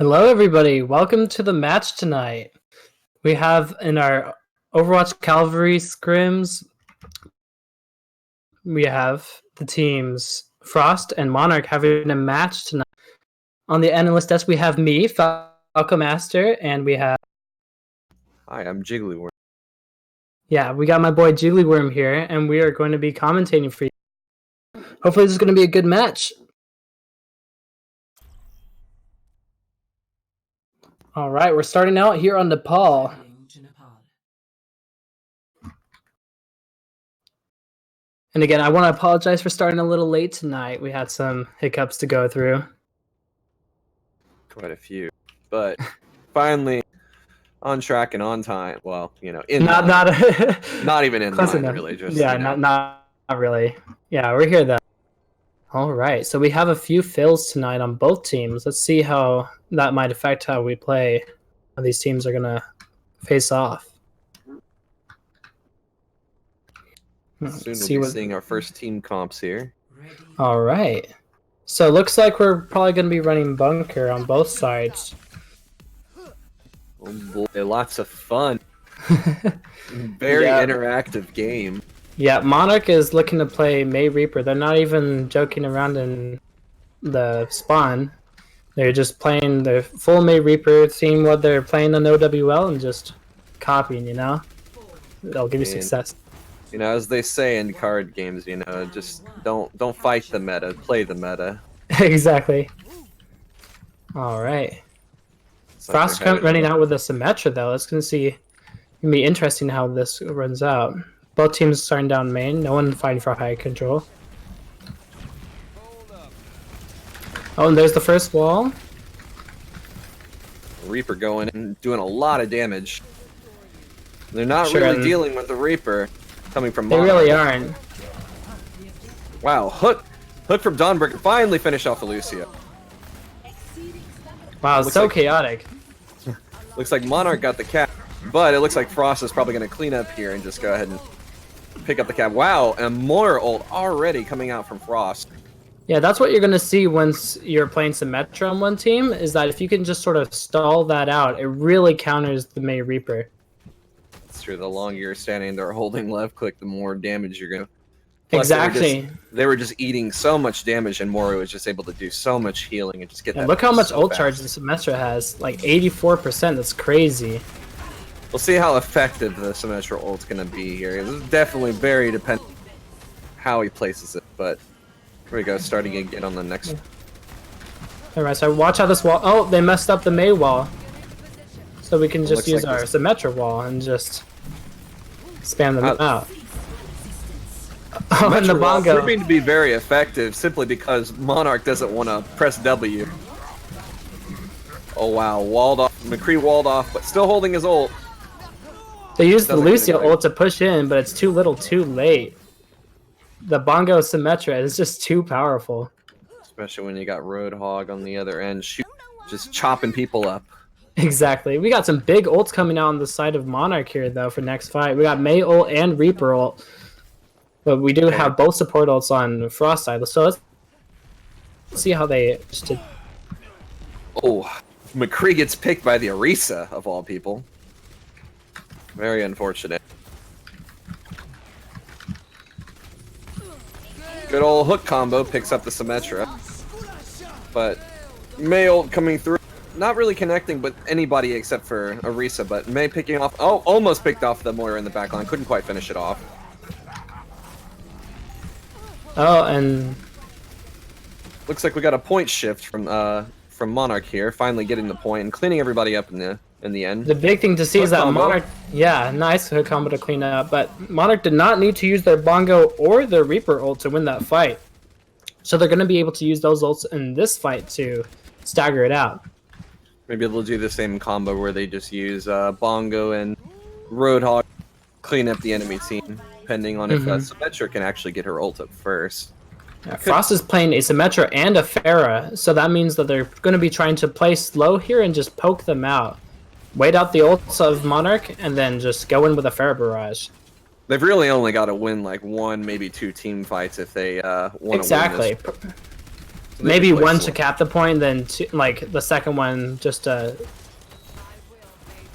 Hello, everybody. Welcome to the match tonight. We have in our Overwatch Cavalry scrims, we have the teams Frost and Monarch having a match tonight. On the analyst desk, we have me, Falco Master, and we have... Hi, I'm Jigglyworm. Yeah, we got my boy Jigglyworm here, and we are going to be commentating for you. Hopefully this is going to be a good match. All right, we're starting out here on Nepal. And again, I want to apologize for starting a little late tonight. We had some hiccups to go through. Quite a few, but finally on track and on time. Well, you know, not even in line, really. Just yeah, not really. Yeah, we're here though. All right, so we have a few fills tonight on both teams. Let's see how that might affect how we play. How these teams are gonna face off. Soon we'll be seeing our first team comps here. All right. So it looks like we're probably going to be running bunker on both sides. Oh boy, lots of fun. Very interactive game. Yeah, Monarch is looking to play May Reaper. They're not even joking around in the spawn. They're just playing the full May Reaper, seeing what they're playing on OWL and just copying, you know? They'll give you success. You know, as they say in card games, you know, just don't fight the meta, play the meta. Exactly. All right. Frost running out with a Symmetra though. Let's gonna see. It's gonna be interesting how this runs out. Both teams starting down main. No one fighting for high control. Oh, and there's the first wall. Reaper going in, doing a lot of damage. They're not really dealing with the Reaper. Coming from Monarch. They really aren't. Wow, hook from Dawnbreaker finally finished off the Lucio. Wow, it's so chaotic. Looks like Monarch got the cap, but it looks like Frost is probably going to clean up here and just go ahead and pick up the cap. Wow, and more ult already coming out from Frost. Yeah, that's what you're going to see once you're playing Symmetra on one team, is that if you can just sort of stall that out, it really counters the May Reaper. True. The longer you're standing there holding left click, the more damage you're gonna. Plus, exactly. They were just eating so much damage, and Mori was just able to do so much healing and just get that. Look how much ult charge the Symmetra has, like 84%. That's crazy. We'll see how effective the Symmetra ult's gonna be here. It's definitely very dependent how he places it, but here we go, starting again on the next. Alright, so watch out this wall. Oh, they messed up the May wall. So we can just use our Symmetra wall and just spam them out. Oh, and the bongo. Proving to be very effective simply because Monarch doesn't want to press W. Oh wow, walled off. McCree walled off, but still holding his ult. They used the Lucio ult to push in, but it's too little too late. The bongo Symmetra is just too powerful. Especially when you got Roadhog on the other end, just chopping people up. Exactly. We got some big ults coming out on the side of Monarch here, though, for next fight. We got May ult and Reaper ult. But we do have both support ults on Frost side. So let's see how they just did. Oh, McCree gets picked by the Orisa, of all people. Very unfortunate. Good old hook combo picks up the Symmetra. But May ult coming through. Not really connecting with anybody except for Orisa, but May picking off. Oh, almost picked off the Moira in the backline. Couldn't quite finish it off. Oh, and looks like we got a point shift from Monarch here, finally getting the point and cleaning everybody up in the end. The big thing to see is that Monarch, yeah, nice hook combo to clean up, but Monarch did not need to use their bongo or their Reaper ult to win that fight. So they're going to be able to use those ults in this fight to stagger it out. Maybe they'll do the same combo where they just use Bongo and Roadhog, clean up the enemy team, depending on if Symmetra can actually get her ult up first. Yeah, Frost is playing a Symmetra and a Pharah, so that means that they're going to be trying to play slow here and just poke them out. Wait out the ults of Monarch, and then just go in with a Pharah barrage. They've really only got to win like one, maybe two team fights if they want to win this. Maybe one to cap the point, then two, like the second one just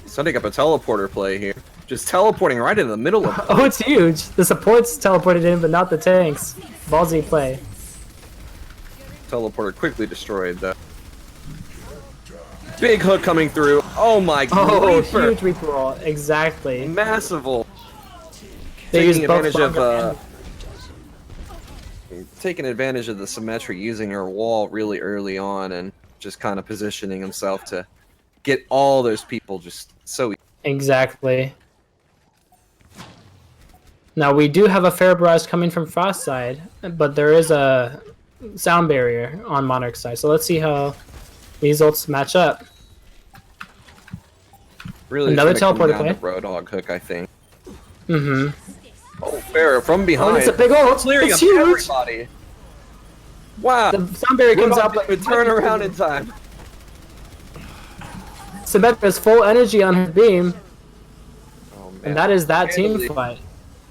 setting up a teleporter play here. Just teleporting right in the middle of Oh, it's huge! The supports teleported in, but not the tanks. Ballsy play. teleporter quickly destroyed though. Big hook coming through. Oh my god. Oh, huge Reaper roll. Exactly. Massive ult. They Taking use both advantage of and... taking advantage of the symmetry, using her wall really early on and just kind of positioning himself to get all those people just so easy. Exactly. Now we do have a fair barrage coming from Frost side, but there is a sound barrier on Monarch side. So let's see how these ults match up. Really another teleporter play. Roadhog hook, I think. Mm-hmm. Oh, fair from behind. Oh, it's a big ult. Clearing It's up huge. everybody. Wow. The sound barrier comes out, but turn around in time. Symmetra's full energy on her beam, Oh, man. and that is that team fight.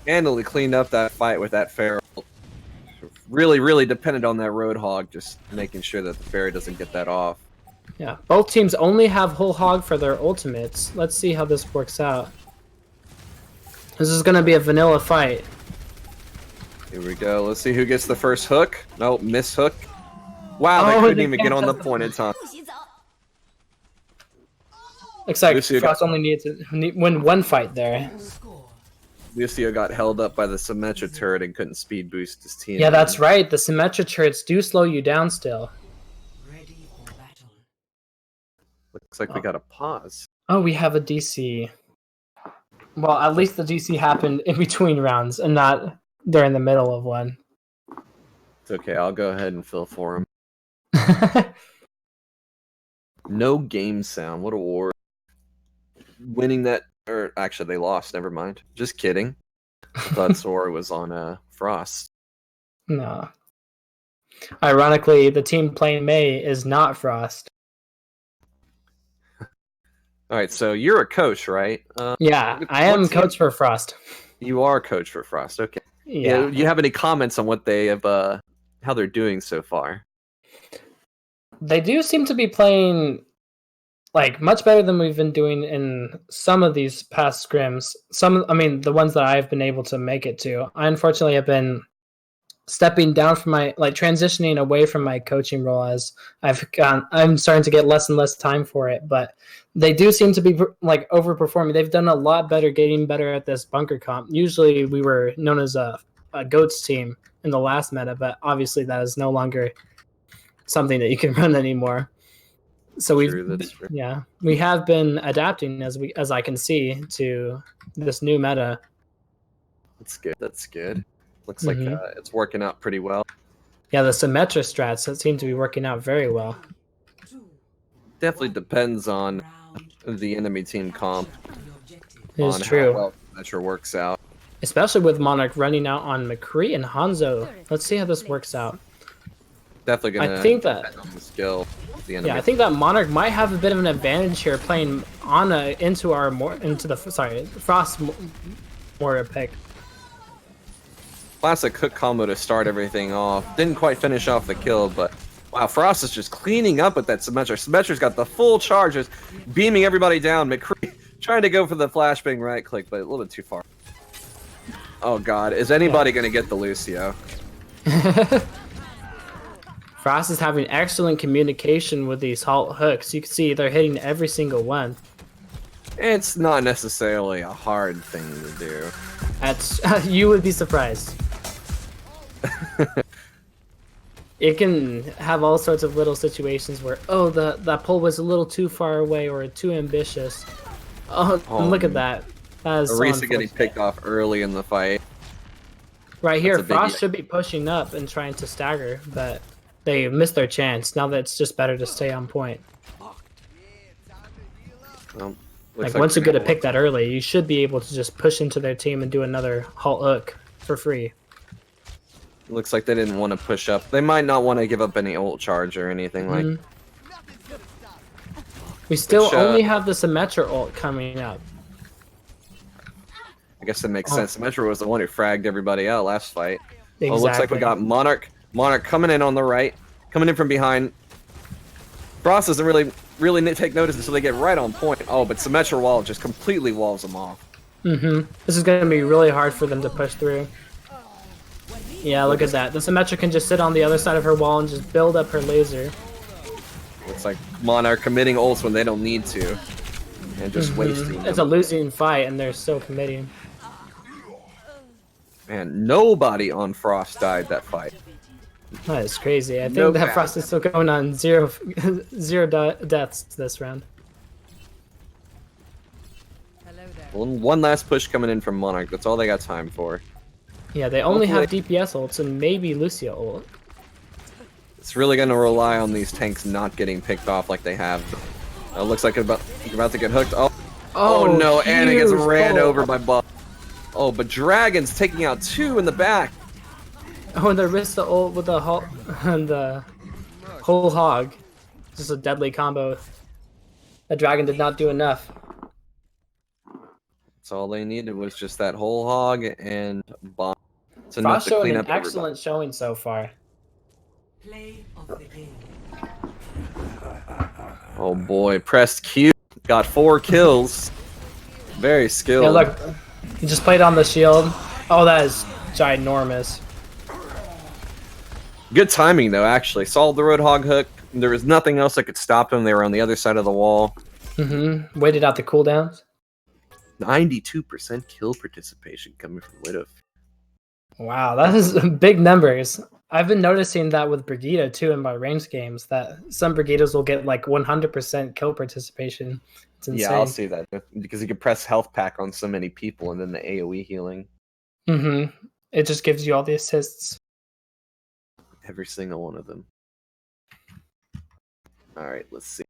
Handily cleaned up that fight with that Pharaoh. Really, really dependent on that Roadhog, just making sure that the Fairy doesn't get that off. Yeah, both teams only have whole hog for their ultimates. Let's see how this works out. This is gonna be a vanilla fight. Here we go. Let's see who gets the first hook. Nope, miss hook. Wow, they couldn't even get on the point in time. Looks like Lucio Frost only needs to win one fight there. Lucio got held up by the Symmetra turret and couldn't speed boost his team. Yeah, that's right. The Symmetra turrets do slow you down still. Looks like we got a pause. Oh, we have a DC. Well, at least the DC happened in between rounds and not during the middle of one. It's okay, I'll go ahead and fill for him. No game sound. What a war. Winning that, or actually they lost, never mind. Just kidding. I thought Sora was on Frost. No. Ironically, the team playing May is not Frost. Alright, so you're a coach, right? Yeah, I am coach for Frost. You are coach for Frost, okay. Yeah. You have any comments on what they have, how they're doing so far? They do seem to be playing like much better than we've been doing in some of these past scrims. I mean, the ones that I've been able to make it to. I unfortunately have been stepping down from transitioning away from my coaching role as I'm starting to get less and less time for it, but they do seem to be overperforming. They've done a lot better, getting better at this bunker comp. Usually we were known as a GOATS team in the last meta, but obviously that is no longer something that you can run anymore. So we have been adapting as I can see to this new meta. That's good. Looks like it's working out pretty well. Yeah, the Symmetra strats seem to be working out very well. Definitely depends on the enemy team comp. It is true. How well Symmetra works out. Especially with Monarch running out on McCree and Hanzo. Let's see how this works out. Definitely gonna depend on the skill of the enemy. Yeah, I think that Monarch might have a bit of an advantage here playing Ana into the Frost warrior pick. Classic hook combo to start everything off. Didn't quite finish off the kill, but wow, Frost is just cleaning up with that Symmetra. Symmetra's got the full charges, beaming everybody down. McCree trying to go for the flashbang right click, but a little bit too far. Oh god, is anybody gonna get the Lucio? Frost is having excellent communication with these halt hooks. You can see they're hitting every single one. It's not necessarily a hard thing to do. You would be surprised. It can have all sorts of little situations where, oh, that pull was a little too far away or too ambitious. Oh, look at that. That is O.C.C getting picked off early in the fight. Right here, Frost should be pushing up and trying to stagger, but they missed their chance. Now that it's just better to stay on point. Once you get a pick that early, you should be able to just push into their team and do another halt hook for free. Looks like they didn't want to push up. They might not want to give up any ult charge or anything like. We still only have the Symmetra ult coming up. I guess that makes sense. Symmetra was the one who fragged everybody out last fight. Exactly. Oh, looks like we got Monarch. Monarch coming in on the right. Coming in from behind. Frost doesn't really take notice until they get right on point. Oh, but Symmetra Wall just completely walls them off. This is going to be really hard for them to push through. Yeah, look at that. The Symmetra can just sit on the other side of her wall and just build up her laser. It's like Monarch committing ults when they don't need to. And just wasting them. It's a losing fight, and they're still committing. Man, nobody on Frost died that fight. That is crazy. I think that Frost is still going on zero deaths this round. One last push coming in from Monarch. That's all they got time for. Yeah, they only have DPS ults and maybe Lucio ult. It's really going to rely on these tanks not getting picked off like they have. Looks like it's about to get hooked. Oh no, and it gets ran over by Buff. Oh, but Dragon's taking out 2 in the back. Oh, and the Rista ult with the whole hog. Just a deadly combo. The Dragon did not do enough. That's all they needed was just that whole hog and bomb. It's enough Frost to showing clean an up excellent showing so far. Play of the game. Oh boy, pressed Q, got 4 kills. Very skilled. Yeah, look, he just played on the shield. Oh, that is ginormous. Good timing though, actually. Saw the Roadhog hook. There was nothing else that could stop him. They were on the other side of the wall. Waited out the cooldowns. 92% kill participation coming from Widow. Wow, that is big numbers. I've been noticing that with Brigitte too in my ranged games, that some Brigittes will get like 100% kill participation. It's insane. Yeah, I'll see that because you can press health pack on so many people and then the AoE healing. It just gives you all the assists. Every single one of them. Alright, let's see.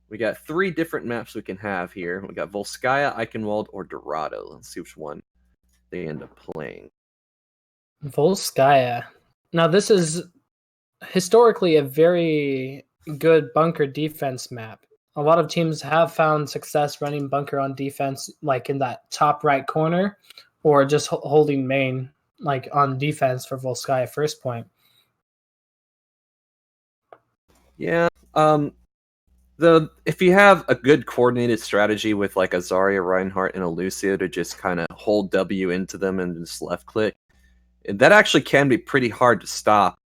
We got 3 different maps we can have here. We got Volskaya, Eichenwald, or Dorado. Let's see which one they end up playing. Volskaya. Now this is historically a very good bunker defense map. A lot of teams have found success running bunker on defense, like in that top right corner, or just holding main, like on defense for Volskaya first point. Yeah. If you have a good coordinated strategy with like a Zarya, Reinhardt, and a Lucio to just kind of hold W into them and just left click, that actually can be pretty hard to stop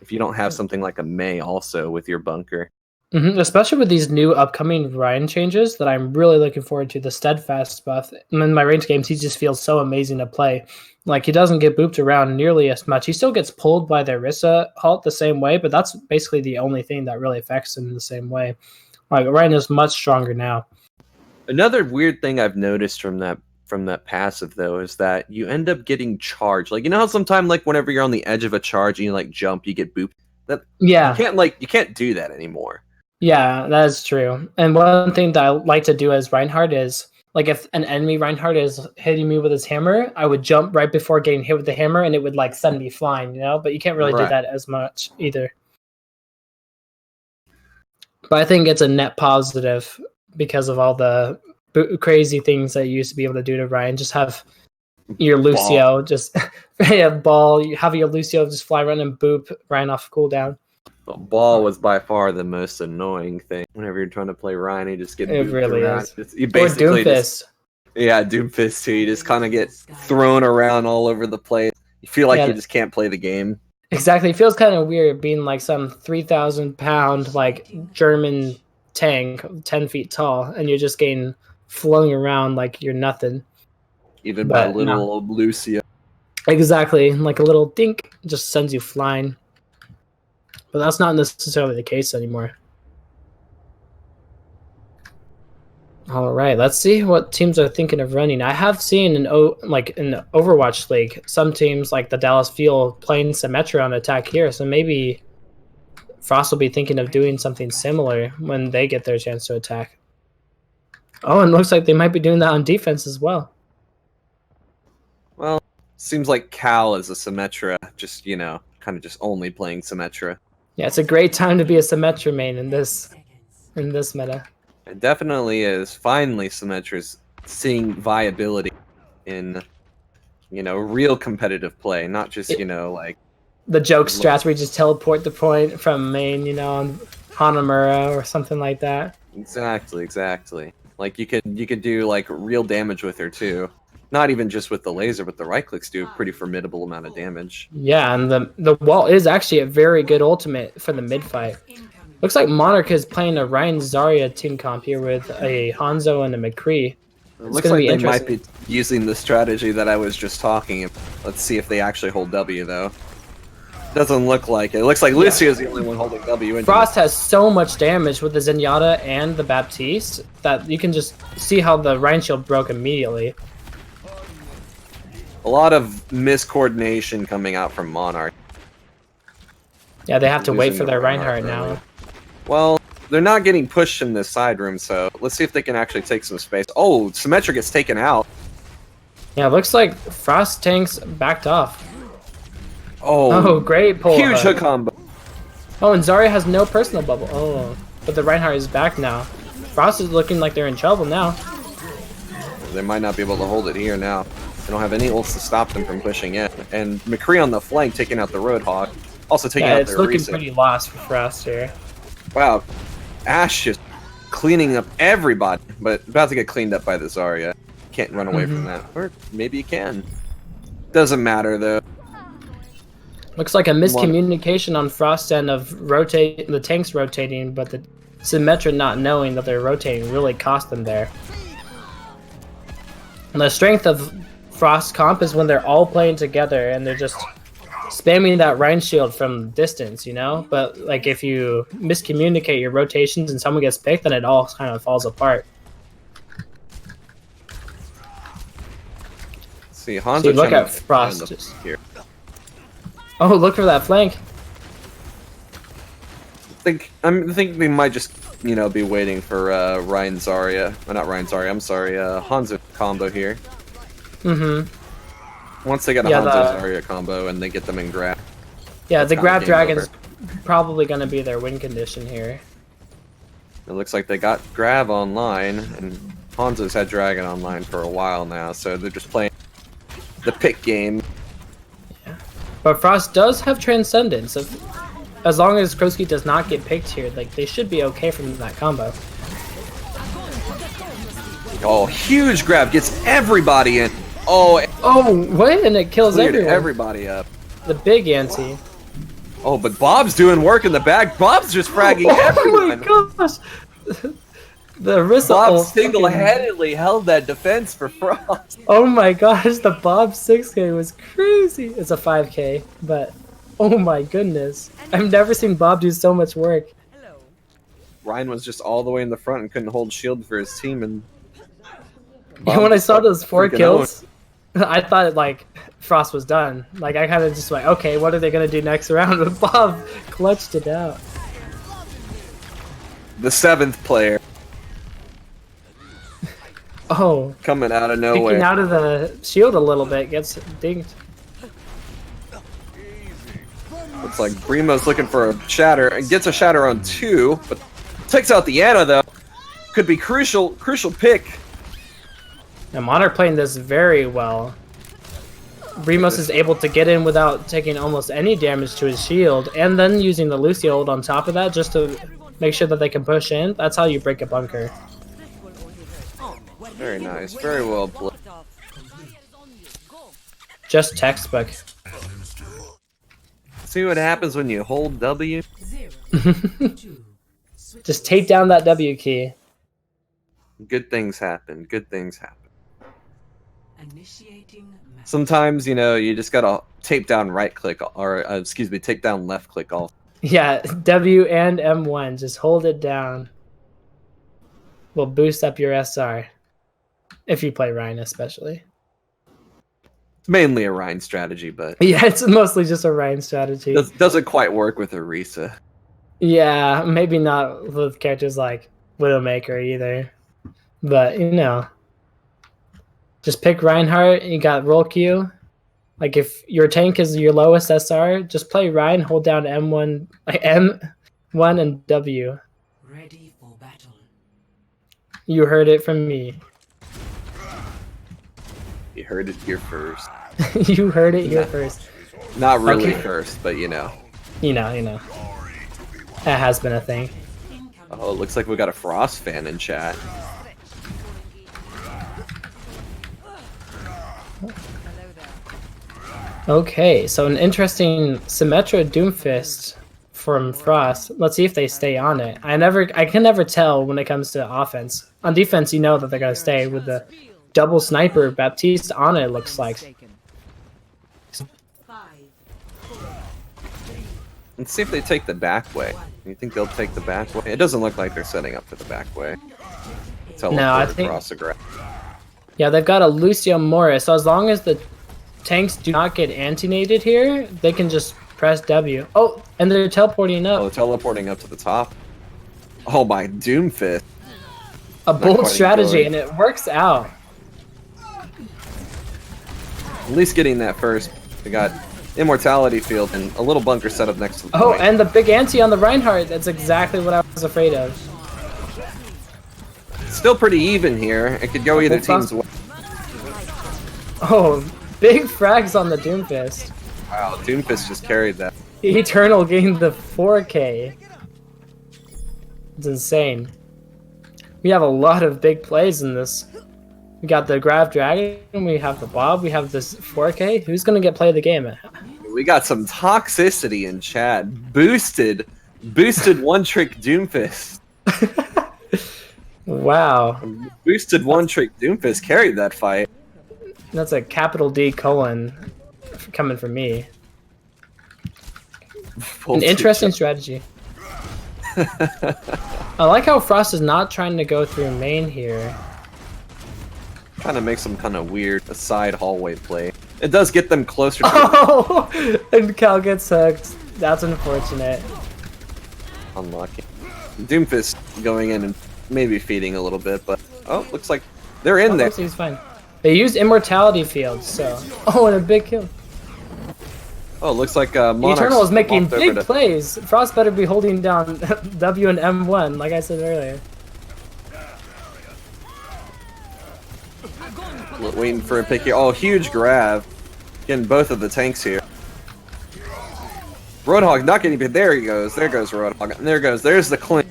if you don't have something like a Mei also with your bunker. Especially with these new upcoming Ryan changes that I'm really looking forward to, the Steadfast buff. In my range games, he just feels so amazing to play. Like, he doesn't get booped around nearly as much. He still gets pulled by the Orisa halt the same way, but that's basically the only thing that really affects him the same way. Like, Ryan is much stronger now. Another weird thing I've noticed from that passive though is that you end up getting charged. Like, you know how sometimes like whenever you're on the edge of a charge and you like jump, you get booped. You can't do that anymore. Yeah, that is true. And one thing that I like to do as Reinhardt is, like, if an enemy Reinhardt is hitting me with his hammer, I would jump right before getting hit with the hammer, and it would, like, send me flying, you know? But you can't really do that as much either. But I think it's a net positive because of all the crazy things that you used to be able to do to Ryan. Just have your Lucio just ball. You have your Lucio just fly around and boop Ryan off cooldown. The ball was by far the most annoying thing. Whenever you're trying to play Ryan, you just get it really around. is. You basically or Doomfist. Doomfist too. You just kind of get thrown around all over the place. You feel like you just can't play the game. Exactly. It feels kind of weird being like some 3,000 pound like German tank, 10 feet tall, and you're just getting flung around like you're nothing. Even by little old Lucio. Exactly. Like a little dink just sends you flying. But that's not necessarily the case anymore. All right, let's see what teams are thinking of running. I have seen in the Overwatch League, some teams like the Dallas Fuel playing Symmetra on attack here, so maybe Frost will be thinking of doing something similar when they get their chance to attack. Oh, and it looks like they might be doing that on defense as well. Well, seems like Cal is a Symmetra, just, kind of just only playing Symmetra. Yeah, it's a great time to be a Symmetra main in this meta. It definitely is. Finally, Symmetra's seeing viability in, real competitive play, not just, like the joke strats where you just teleport the point from main, you know, on Hanamura or something like that. Exactly. Like you could do like real damage with her too. Not even just with the laser, but the right clicks do a pretty formidable amount of damage. Yeah, and the wall is actually a very good ultimate for the mid fight. Looks like Monarch is playing a Ryan Zarya team comp here with a Hanzo and a McCree. It It's looks going to like be they interesting. might be using the strategy that I was just talking about. Let's see if they actually hold W though. Doesn't look like it. It looks like Lucio's the only one holding W. Frost has so much damage with the Zenyatta and the Baptiste that you can just see how the Rhine Shield broke immediately. A lot of miscoordination coming out from Monarch. Yeah, they have to wait Losing for the their Reinhardt Reinhardt early. now. Well, they're not getting pushed in this side room, so let's see if they can actually take some space. Oh, Symmetra gets taken out. Yeah, it looks like Frost tanks backed off. Oh, Oh, great pull. huge hook combo. Oh, and Zarya has no personal bubble. Oh, but the Reinhardt is back now. Frost is looking like they're in trouble now. They might not be able to hold it here now. They don't have any ults to stop them from pushing in. And McCree on the flank taking out the Roadhog. Also taking Yeah, out it's their looking Risa. pretty lost for Frost here. Wow. Ash just cleaning up everybody. But about to get cleaned up by the Zarya. Can't run away from that. Or maybe you can. Doesn't matter though. Looks like a miscommunication on Frost's end of the tanks rotating, but the Symmetra not knowing that they're rotating really cost them there. And the strength of Frost comp is when they're all playing together and they're just spamming that Rhine Shield from distance, you know? But like if you miscommunicate your rotations and someone gets picked, then it all kind of falls apart. See, Hanzo See, look trying at to Frost find the- just- here. Oh, look for that flank. I think they might just, you know, be waiting for Ryan Zarya. Not Ryan Zarya, I'm sorry, Hanzo combo here. Mm-hmm. Once they get a Yeah, Hanzo Zarya combo and they get them in grab. Yeah, the kinda Grab game Dragon's over. probably going to be their win condition here. It looks like they got Grab online, and Hanzo's had Dragon online for a while now, so they're just playing the pick game. But Frost does have Transcendence. As long as Krosky does not get picked here, like they should be okay from that combo. Oh, huge grab, gets everybody in. Oh, Oh, what? And it kills cleared everyone. everybody up. The big anti. Oh, but Bob's doing work in the back. Bob's just fragging everyone. Oh my gosh! The Rissa Bob ult single-handedly held that defense for Frost. Oh my gosh, the Bob 6K was crazy. It's a 5K, but oh my goodness. I've never seen Bob do so much work. Ryan was just all the way in the front and couldn't hold shield for his team, and And when I saw those 4 freaking kills, I thought like Frost was done. Like I kind of just went, okay, what are they gonna do next round? But Bob clutched it out. the 7th player Oh, coming out of nowhere. picking out of the shield a little bit, gets dinged. Looks like Brimo's looking for a shatter and gets a shatter on 2, but takes out the Ana though. Could be crucial pick. Now Monarch playing this very well. Brimos is able to get in without taking almost any damage to his shield, and then using the Lucio ult on top of that just to make sure that they can push in. That's how you break a bunker. Very nice, very well played. Just textbook. See what happens when you hold W? Just take down that W key. Good things happen. Good things happen. Initiating match. Sometimes, you know, you just gotta tape down right click, or excuse me, tape down left click all. Yeah, W and M1. Just hold it down. Will boost up your SR. If you play Rhine, especially. It's mainly a Rhine strategy, but Yeah, it's mostly just a Rhine strategy. doesn't quite work with Orisa. Yeah, maybe not with characters like Widowmaker either. But, you know. Just pick Reinhardt, you got roll Q. Like if your tank is your lowest SR, just play Rhine, hold down M1 and W. Ready for battle. You heard it from me. You heard it here first. You heard it here first. Not really Okay. first, but you know. You know. That has been a thing. Oh, it looks like we got a Frost fan in chat. Okay, so an interesting Symmetra Doomfist from Frost. Let's see if they stay on it. I can never tell when it comes to offense. On defense, you know that they're gonna stay with the double sniper Baptiste on it. Looks like. Let's see if they take the back way. You think they'll take the back way? It doesn't look like they're setting up for the back way. No, I Teleport think. across the ground. Yeah, they've got a Lucio Morris. So as long as the tanks do not get anti-nated here, they can just press W. Oh, and they're teleporting Oh, up. teleporting up to the top. Oh my, Doomfist. A bold quite strategy, enjoying. and it works out. At least getting that first. We got Immortality Field and a little bunker set up next to the Oh, point. and the big anti on the Reinhardt. That's exactly what I was afraid of. Still pretty even here. It could go either team's way. Oh, big frags on the Doomfist. Wow, Doomfist just carried that. Eternal gained the 4K. It's insane. We have a lot of big plays in this. We got the Grav Dragon, we have the Bob, we have this 4K. Who's gonna get play of the game? We got some toxicity in chat. Boosted one-trick Doomfist. Wow. Boosted one-trick Doomfist carried that fight. That's a capital D colon coming from me. An interesting strategy. I like how Frost is not trying to go through main here. Trying to make some kind of weird side hallway play. It does get them closer to Oh! And Cal gets hooked. That's unfortunate. unlocking. Doomfist going in and maybe feeding a little bit, but oh, looks like they're in there. He's fine. They used Immortality Field, so... Oh, and a big kill. Oh, looks like Monarch Eternal is making walked over big to- plays. Frost better be holding down W and M1, like I said earlier. Waiting for a pick here. Oh, huge grab. Getting both of the tanks here. Roadhog not getting bit. There he goes. There goes Roadhog. And there's the Clint.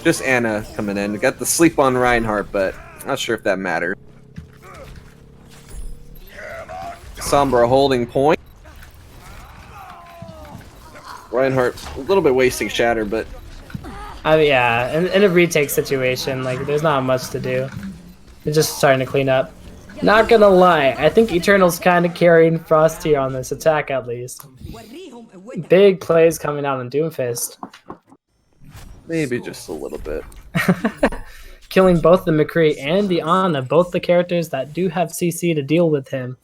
Just Anna coming in. Got the sleep on Reinhardt, but not sure if that mattered. Sombra holding point. Reinhardt a little bit wasting Shatter, but I mean, yeah, in a retake situation, like, there's not much to do. They're just starting to clean up. Not gonna lie, I think Eternal's kind of carrying Frost here on this attack, at least. Big plays coming out on Doomfist. maybe just a little bit. Killing both the McCree and the Ana, both the characters that do have CC to deal with him.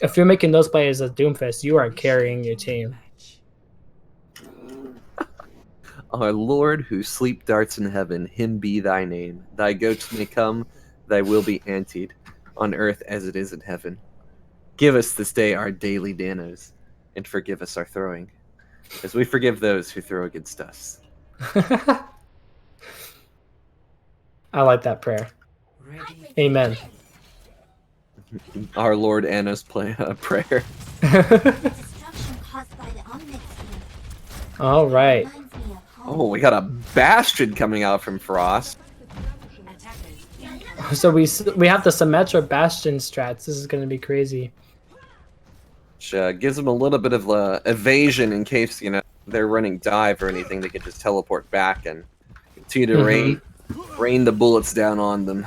If you're making those plays as Doomfist, you are carrying your team. Our Lord who sleep darts in heaven, him be thy name. Thy goats may come, thy will be antied, on earth as it is in heaven. Give us this day our daily danos, and forgive us our throwing, as we forgive those who throw against us. I like that prayer. Amen. Our Lord Anna's prayer. All right. Oh, we got a Bastion coming out from Frost. So we have the Symmetra Bastion strats. This is going to be crazy. Which gives them a little bit of evasion in case, you know, they're running dive or anything. They can just teleport back and continue to rain the bullets down on them.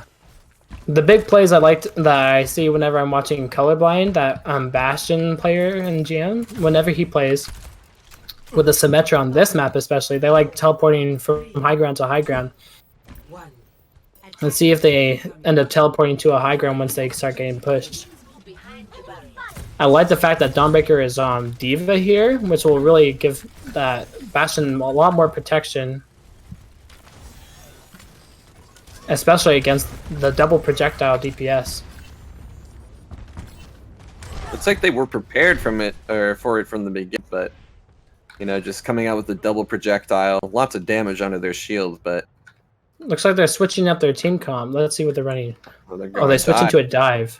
The big plays I liked that I see whenever I'm watching Colorblind, that Bastion player in GM, whenever he plays with the Symmetra on this map especially, they like teleporting from high ground to high ground. Let's see if they end up teleporting to a high ground once they start getting pushed. I like the fact that Dawnbreaker is Diva here, which will really give that Bastion a lot more protection. Especially against the double projectile DPS. Looks like they were prepared for it from the beginning, but you know, just coming out with the double projectile, lots of damage under their shield, but Looks like they're switching up their team comp. Let's see what they're running. well, Oh, they switched into a dive.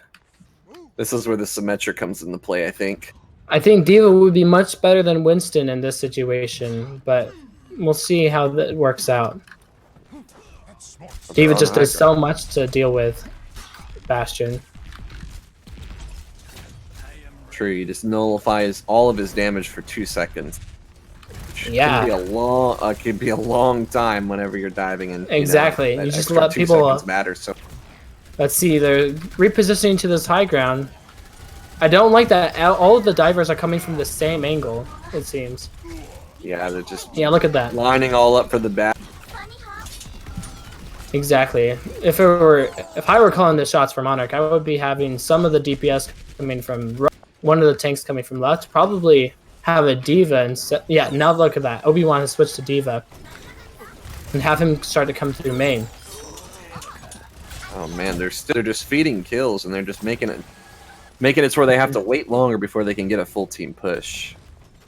This is where the Symmetra comes into play, I think. I think Diva would be much better than Winston in this situation, but we'll see how that works out. They're Diva on just high does so ground. much to deal with Bastion. True, he just nullifies all of his damage for 2 seconds. Which Yeah. Can be a long time whenever you're diving in. Exactly. You know, You that just extra let 2 people, seconds matter. So let's see, they're repositioning to this high ground. I don't like that all of the divers are coming from the same angle, it seems. yeah, they're just Yeah, look at that. lining all up for the bat. Exactly. If I were calling the shots for Monarch, I would be having some of the DPS coming from one of the tanks coming from left. Probably have a Diva and yeah. Now look at that. Obi-Wan has switched to Diva, and have him start to come through main. Oh man, they're just feeding kills and they're just making it so where they have to wait longer before they can get a full team push.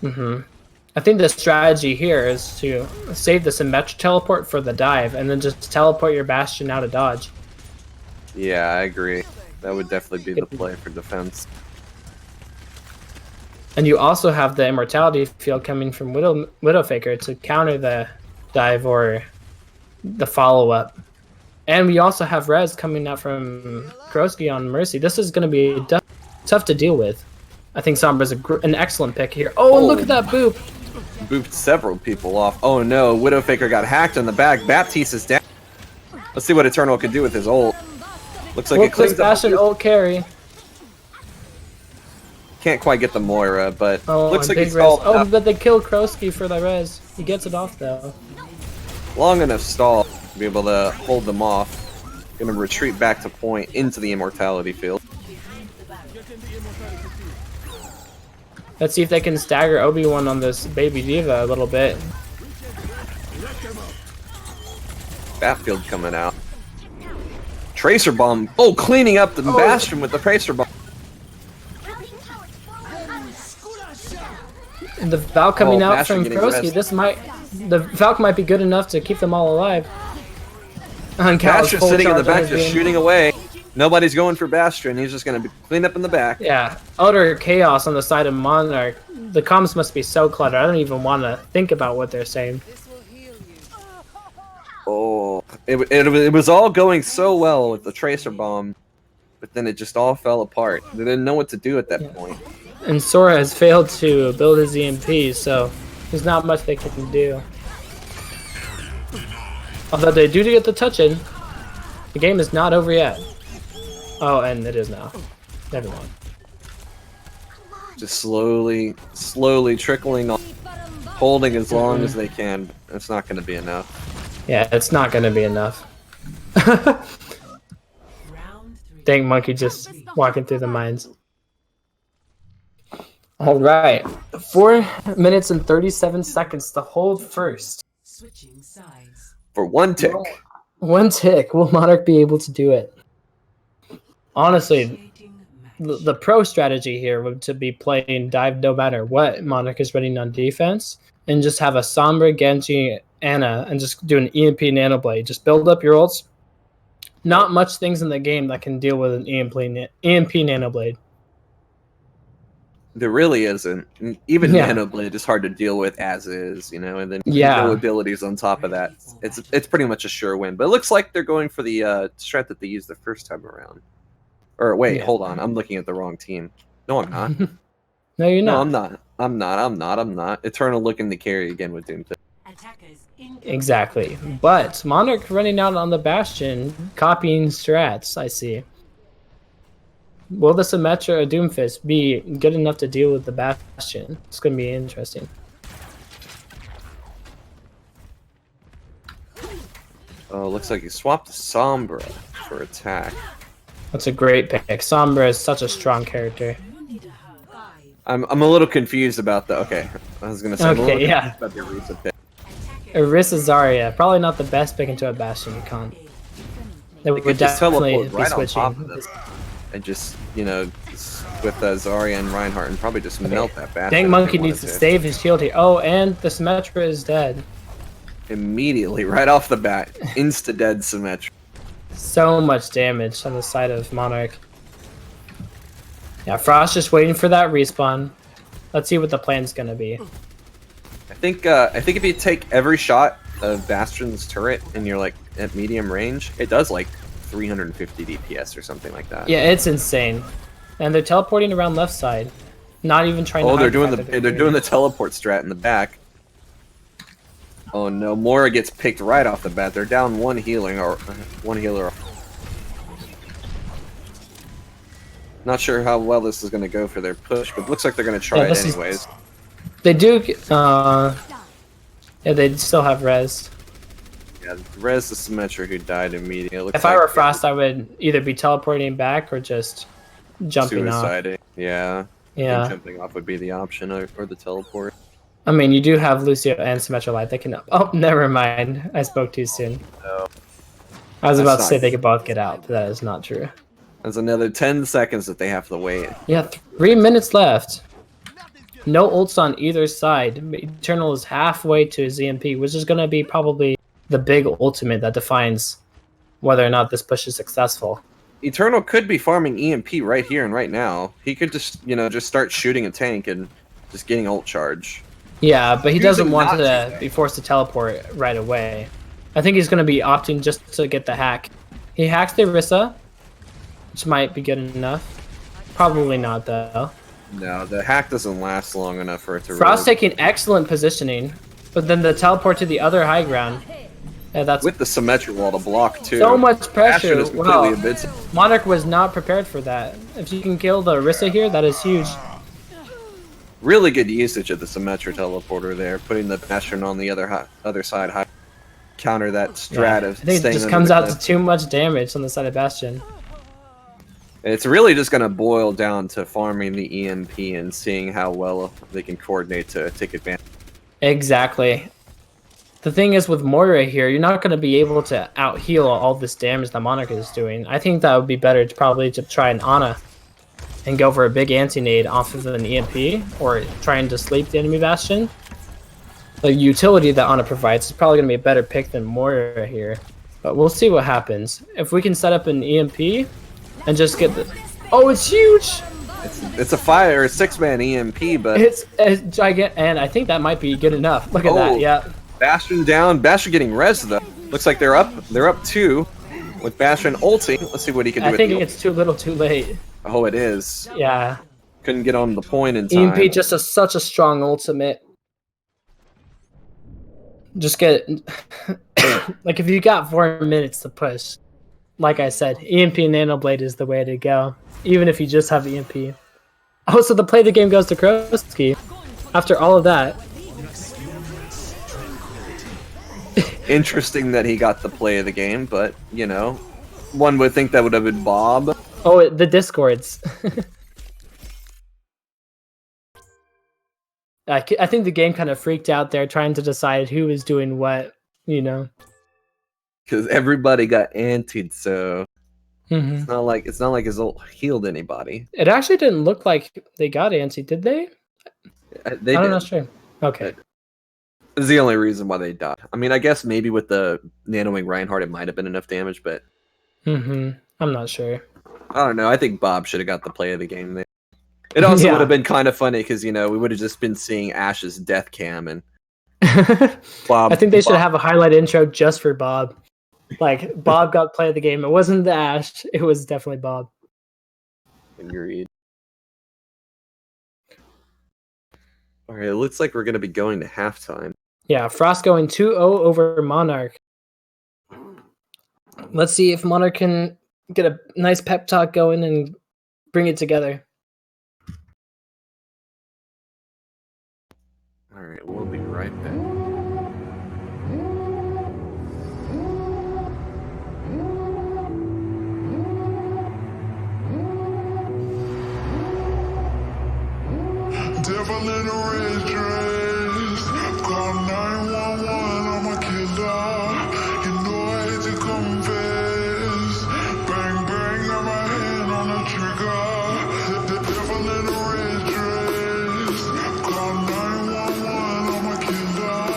I think the strategy here is to save the Symmetric teleport for the dive, and then just teleport your Bastion out of dodge. Yeah, I agree. That would definitely be the play for defense. And you also have the Immortality field coming from Widowfaker to counter the dive or the follow-up. And we also have Rez coming out from Kroski on Mercy. This is going to be tough to deal with. I think Sombra's an excellent pick here. Oh, look at that boop! Booped several people off. Oh no, Widowfaker got hacked in the back. Baptiste is down. Let's see what Eternal can do with his ult. Looks like it This cleans up. Bastion ult carry. Can't quite get the Moira, but Oh, looks like big he's res. stalled Oh, enough, but they kill Kroski for the res. He gets it off though. long enough stall to be able to hold them off. Gonna retreat back to point into the Immortality field. Let's see if they can stagger Obi-Wan on this baby Diva a little bit. Batfield coming out. Tracer Bomb. Oh, cleaning up the Bastion with the Tracer Bomb. And the Valk coming out Bastion from getting Kroski. rezzed. The Valk might be good enough to keep them all alive. And Cal's Bastion full sitting in the charge on back his just beam. shooting away. Nobody's going for Bastion. He's just going to be cleaned up in the back. Yeah, utter chaos on the side of Monarch. The comms must be so cluttered. I don't even want to think about what they're saying. Oh, it was all going so well with the Tracer Bomb, but then it just all fell apart. They didn't know what to do at that point. And Sora has failed to build his EMP, so there's not much they can do. Although they do get the touch in. The game is not over yet. Oh, and it is now. Never mind. Just slowly trickling on, holding as long as they can. It's not going to be enough. Yeah, it's not going to be enough. Dang monkey just walking through the mines. All right, 4 minutes and 37 seconds to hold first. Switching sides. For one tick. One tick. Will Monarch be able to do it? Honestly, Initiating match. the pro strategy here would to be playing dive no matter what Monarch is running on defense, and just have a Sombra, Genji, Ana, and just do an EMP Nanoblade. Just build up your ults. Not much things in the game that can deal with an EMP Nanoblade. There really isn't. Even Yeah. Nanoblade is hard to deal with as is, you know, and then Yeah. no abilities on top of that. It's pretty much a sure win. But it looks like they're going for the strat that they used the first time around. Or wait, Yeah. hold on. I'm looking at the wrong team. No, I'm not. No, you're No, not. I'm not. Eternal looking to carry again with Doomfist. Attackers in. Exactly. But Monarch running out on the Bastion, copying strats, I see. Will the Symmetra or Doomfist be good enough to deal with the Bastion? It's going to be interesting. Oh, looks like he swapped the Sombra for attack. That's a great pick. Sombra is such a strong character. I'm a little confused about the. Okay, I was gonna say. I'm a Okay, little yeah. confused about the Orisa pick. Orisa Zarya, probably not the best pick into a Bastion con. They would could just definitely teleport be right on top switching. of them. And just, you know, with Zarya and Reinhardt, and probably just melt that Bastion. Dang if Monkey they needs to wanted save his shield here. Oh, and the Symmetra is dead. Immediately, right off the bat, insta-dead Symmetra. So much damage on the side of Monarch. Yeah, Frost just waiting for that respawn. Let's see what the plan's gonna be. I think if you take every shot of Bastion's turret and you're like at medium range, it does like 350 DPS or something like that. Yeah, it's insane. And they're teleporting around left side, not even trying to. Oh, hide they're doing fact that they're doing the teleport strat in the back. Oh no, Moira gets picked right off the bat. They're down one healer. Not sure how well this is going to go for their push, but it looks like they're going to try it anyways. They do. Yeah, they still have res. Yeah, res the Symmetra who died immediately. If I were Frost, I would either be teleporting back or just jumping off. Suiciding. Yeah. Yeah. I think jumping off would be the option, or the teleport. I mean, you do have Lucio and Symmetra Light. They can. Oh, never mind. I spoke too soon. No. I was about to say they could both get out, but that is not true. There's another 10 seconds that they have to wait. Yeah, 3 minutes left. No ults on either side. Eternal is halfway to his EMP, which is going to be probably the big ultimate that defines whether or not this push is successful. Eternal could be farming EMP right here and right now. He could just, just start shooting a tank and just getting ult charge. Yeah, but he doesn't want to be forced to teleport right away. I think he's going to be opting just to get the hack. He hacks the Orisa, which might be good enough. Probably not, though. No, the hack doesn't last long enough for it to Frost taking excellent positioning, but then the teleport to the other high ground. Yeah, that's with the Symmetra wall to block, too. so much pressure. Wow. Monarch was not prepared for that. If you can kill the Orisa here, that is huge. Really good usage of the Symmetra teleporter there, putting the Bastion on the other side, counter that strat of I think it just comes out to too much damage on the side of Bastion. It's really just going to boil down to farming the EMP and seeing how well they can coordinate to take advantage. Exactly. The thing is with Moira here, you're not going to be able to out-heal all this damage that Monarch is doing. I think that would be better to probably to try an Ana and go for a big anti-nade off of an EMP or trying to sleep the enemy Bastion. The utility that Ana provides is probably going to be a better pick than Moira here. But we'll see what happens. If we can set up an EMP and just get the... Oh, it's huge! It's a 5 or a 6-man EMP, but... It's gigantic, and I think that might be good enough. Look at that, yeah. Bastion down. Bastion getting res, though. Looks like they're up 2 with Bastion ulting. Let's see what he can do. I think it's too little too late. Oh, it is. Yeah. Couldn't get on the point in time. EMP just such a strong ultimate. Just get... like, if you got 4 minutes to push, like I said, EMP and Nanoblade is the way to go. Even if you just have EMP. Oh, so the play of the game goes to Krosky. After all of that. Interesting that he got the play of the game, but, one would think that would have been Bob. Oh, the Discords. I think the game kind of freaked out there trying to decide who was doing what, Because everybody got antied, so Mm-hmm. it's not like his ult healed anybody. It actually didn't look like they got anti, did they? I'm not sure. Okay. It's the only reason why they died. I mean, I guess maybe with the Nano-Wing Reinhardt, it might have been enough damage, but I'm not sure. I don't know. I think Bob should have got the play of the game there. It also would have been kind of funny because we would have just been seeing Ash's death cam and Bob. I think they should have a highlight intro just for Bob. Like, Bob got play of the game. It wasn't the Ash. It was definitely Bob. Agreed. All right, it looks like we're going to be going to halftime. Yeah, Frost going 2-0 over Monarch. Let's see if Monarch can get a nice pep talk going and bring it together. All right, we'll be right back. Devil in a red dress, call 911, I'm a killer. You know I hate to confess. Bang bang, got my hand on the trigger. The devil in a red dress, call 911, I'm a killer.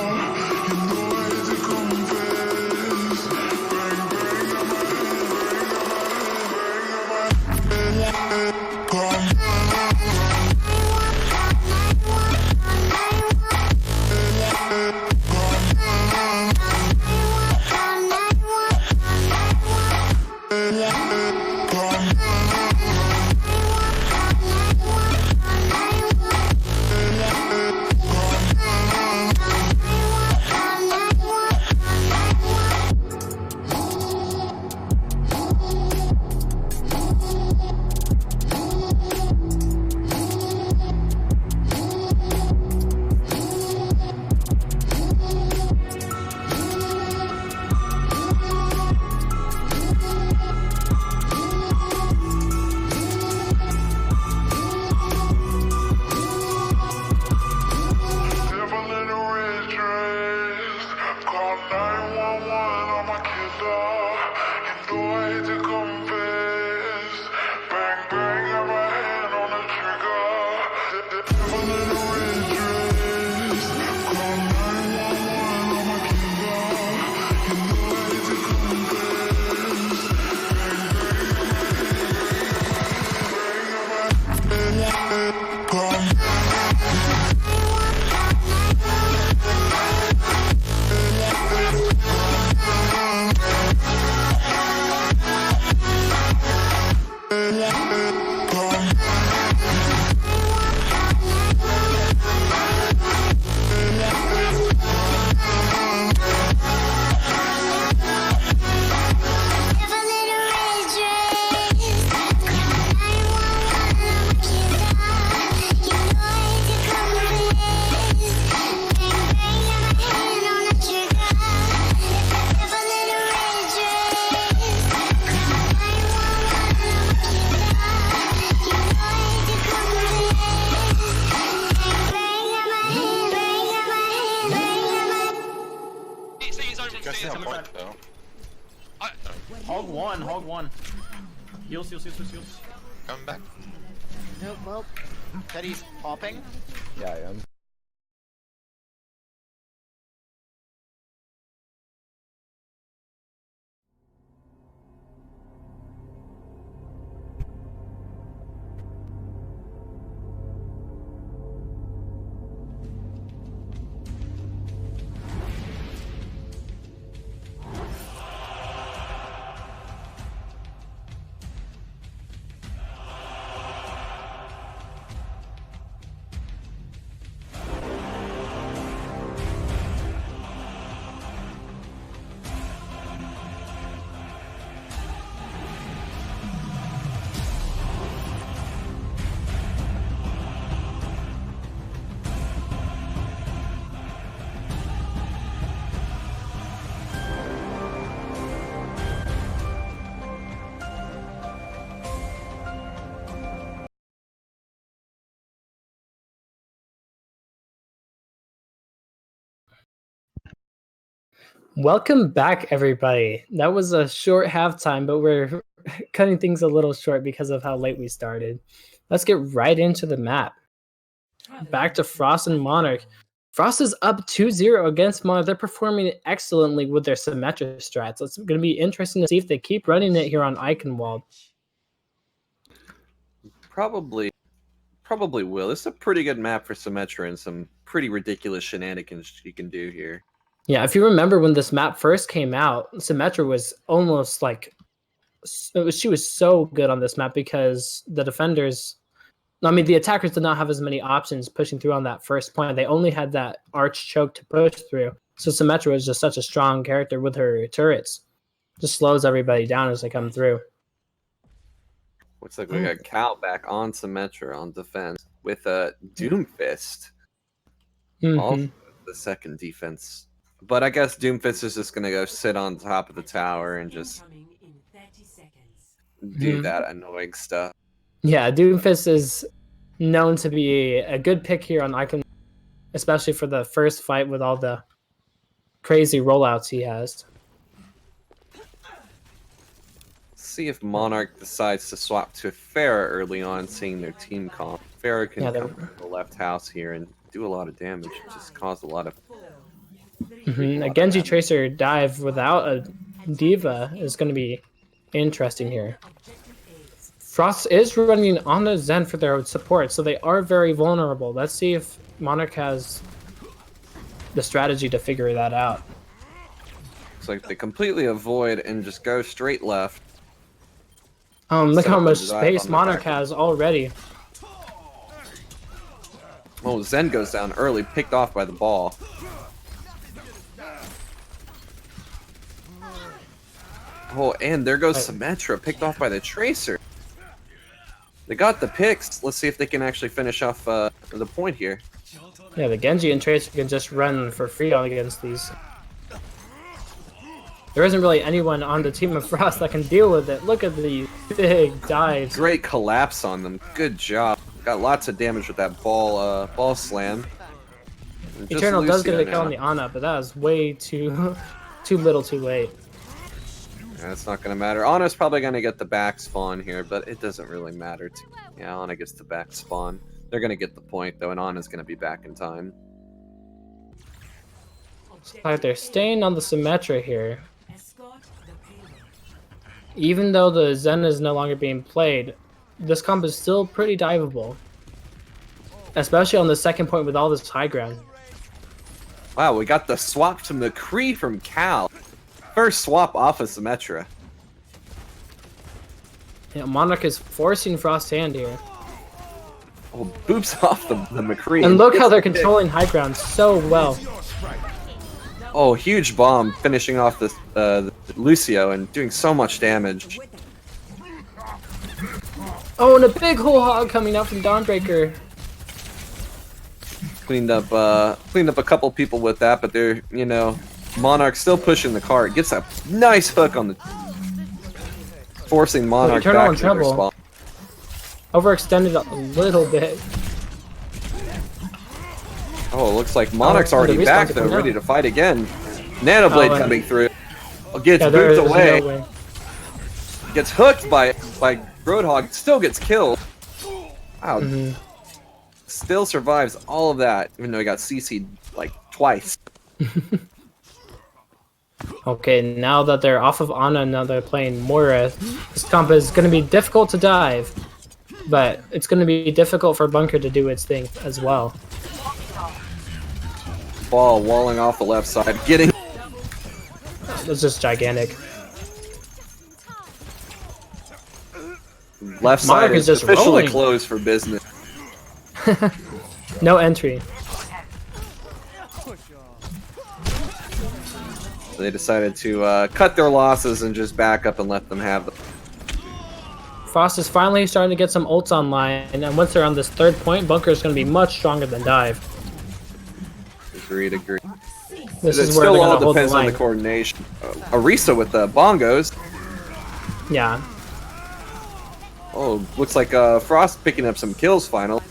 You know I hate to confess. Bang bang, got my hand, bang, got my hand, call 911. Hog one. Heals. Coming back. Nope, well, Teddy's popping. Yeah, I am. Welcome back, everybody. That was a short halftime, but we're cutting things a little short because of how late we started. Let's get right into the map. Back to Frost and Monarch. Frost is up 2-0 against Monarch. They're performing excellently with their Symmetra strats. It's going to be interesting to see if they keep running it here on Eichenwald. Probably will. This is a pretty good map for Symmetra and some pretty ridiculous shenanigans you can do here. Yeah, if you remember when this map first came out, Symmetra was almost like she was so good on this map because the the attackers did not have as many options pushing through on that first point. They only had that arch choke to push through. So Symmetra was just such a strong character with her turrets. Just slows everybody down as they come through. Looks like we got Cal back on Symmetra on defense with a Doomfist. Also the second defense. But I guess Doomfist is just going to go sit on top of the tower and just do that annoying stuff. Yeah, Doomfist is known to be a good pick here on Icon, especially for the first fight with all the crazy rollouts he has. See if Monarch decides to swap to Pharah early on, seeing their team comp. Pharah can come from the left house here and do a lot of damage, just cause a lot of... A Genji Tracer dive without a Diva is going to be interesting here. Frost is running on the Zen for their support, so they are very vulnerable. Let's see if Monarch has the strategy to figure that out. Looks like they completely avoid and just go straight left. Look how much space Monarch has already. Oh, Zen goes down early, picked off by the ball. Oh, and there goes Symmetra, picked off by the Tracer. They got the picks. Let's see if they can actually finish off the point here. Yeah, the Genji and Tracer can just run for free against these. There isn't really anyone on the team of Frost that can deal with it. Look at the big dives. Great collapse on them. Good job. Got lots of damage with that ball slam. Eternal does get a kill on the Ana, but that was way too little too late. That's not going to matter. Ana's probably going to get the back spawn here, but it doesn't really matter. Yeah, Ana gets the back spawn. They're gonna get the point though, and Anna's gonna be back in time. Like they're staying on the Symmetra here. Escort the payload. Even though the Zen is no longer being played, this comp is still pretty diveable. Especially on the second point with all this high ground. Wow, we got the swap to McCree from Cal. First swap off of Symmetra. Yeah, Monarch is forcing Frost's hand here. Oh, boops off the McCree. And look how they're controlling high ground so well. Oh, huge bomb finishing off the Lucio and doing so much damage. Oh, and a big whole hog coming out from Dawnbreaker. Cleaned up a couple people with that, but they're, you know, Monarch still pushing the cart. Gets a nice hook on the, forcing Monarch Eternal back in to their trouble. spawn. Overextended a little bit. Oh, it looks like Monarch's Oh, the already respawn's back though, coming ready out. to fight again. Nanoblade and- coming through. Oh, gets Yeah, booped there's away. no way. Gets hooked by Roadhog. Still gets killed. Wow. Mhm. Still survives all of that, even though he got CC'd like twice. Okay, now that they're off of Ana and now they're playing Moira, this comp is going to be difficult to dive. But it's going to be difficult for Bunker to do its thing as well. Ball walling off the left side, getting It's just gigantic. left side Monarch is is just officially rolling. closed for business. No entry. They decided to cut their losses and just back up and let them have them. Frost is finally starting to get some ults online, and once they're on this third point, Bunker is going to be much stronger than Dive. Agreed. This It is where still they're all going to hold the depends on line. the coordination. Arisa with the bongos. Yeah. Oh, looks like Frost picking up some kills finally.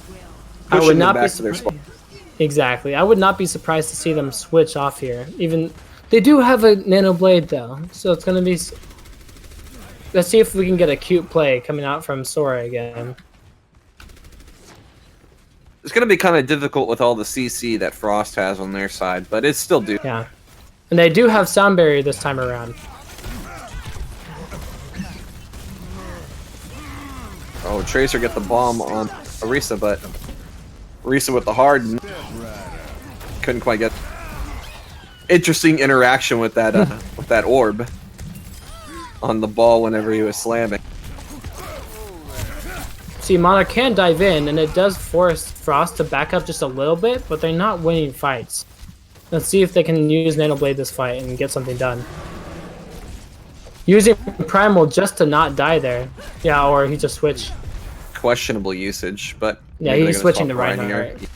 I would Pushing them not back be to their spot. Exactly. I would not be surprised to see them switch off here. Even they do have a nano blade though, so it's gonna be. Let's see if we can get a cute play coming out from Sora again. It's going to be kind of difficult with all the CC that Frost has on their side, but it's still doable. Yeah, and they do have sound barrier this time around. Oh, Tracer get the bomb on Arisa, but Arisa with the hard couldn't quite get. Interesting interaction with that orb on the ball whenever he was slamming. See, Monarch can dive in, and it does force Frost to back up just a little bit, but they're not winning fights. Let's see if they can use Nano Blade this fight and get something done. Using Primal just to not die there. Yeah, or he just switched. Questionable usage, but Yeah, maybe they're he's gonna switching swap to Reinhardt. Reinhardt. Right?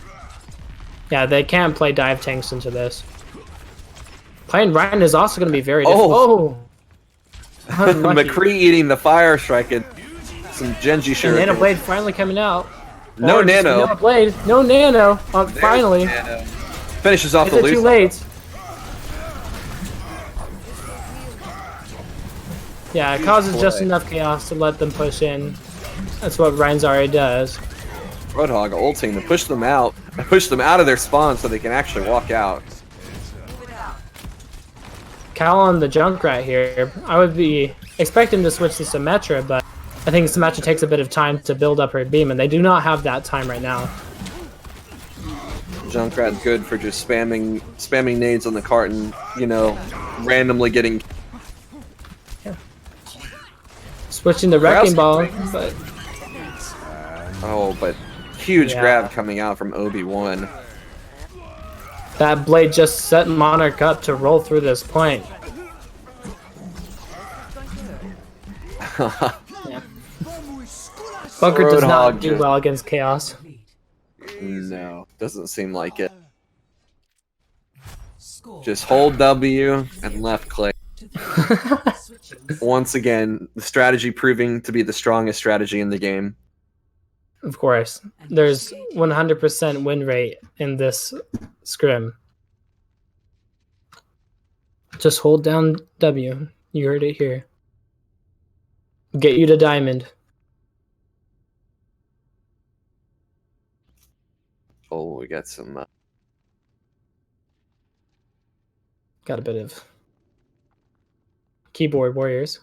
Yeah, they can't play dive tanks into this. Playing Ryan is also going to be very difficult. Oh. Unlucky. McCree eating the fire strike and some Genji And Nano shuriken. Blade finally coming out. No Or just nano. No Blade. No Nano. There's Finally. Nano. Finishes off Is the it too loose. late? Yeah, it causes just Boy. enough chaos to let them push in. That's what Reinzari does. Roadhog ulting to push them out of their spawn so they can actually walk out. Cal on the Junkrat here. I would be expecting to switch to Symmetra, but I think Symmetra takes a bit of time to build up her beam, and they do not have that time right now. Junkrat good for just spamming nades on the cart and, you know, randomly getting. Switching the Wrecking Ball, but Oh, but huge Yeah. grab coming out from Obi-Wan. that blade just set Monarch up to roll through this point. Bunker does not Roadhog do just- well against Chaos. No, doesn't seem like it. Score Just hold W and left click. to 3. Switching Once again, the strategy proving to be the strongest strategy in the game. Of course, there's 100% win rate in this scrim. Just hold down W. You heard it here. Get you to diamond. Oh, we got some. Got a bit of keyboard warriors.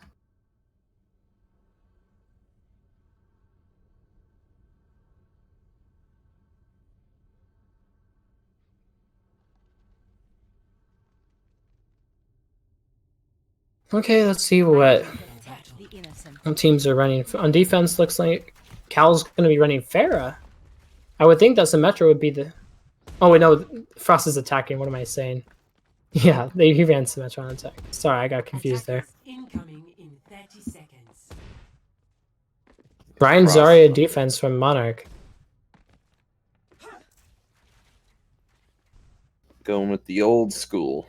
Okay, let's see what teams are running. On defense, looks like Cal's going to be running Pharah. I would think that Symmetra would be the... Oh, wait, no. Frost is attacking. What am I saying? Yeah, he ran Symmetra on attack. Sorry, I got confused there. Incoming in 30 seconds. Brian Frost. Zarya defense from Monarch. Going with the old school.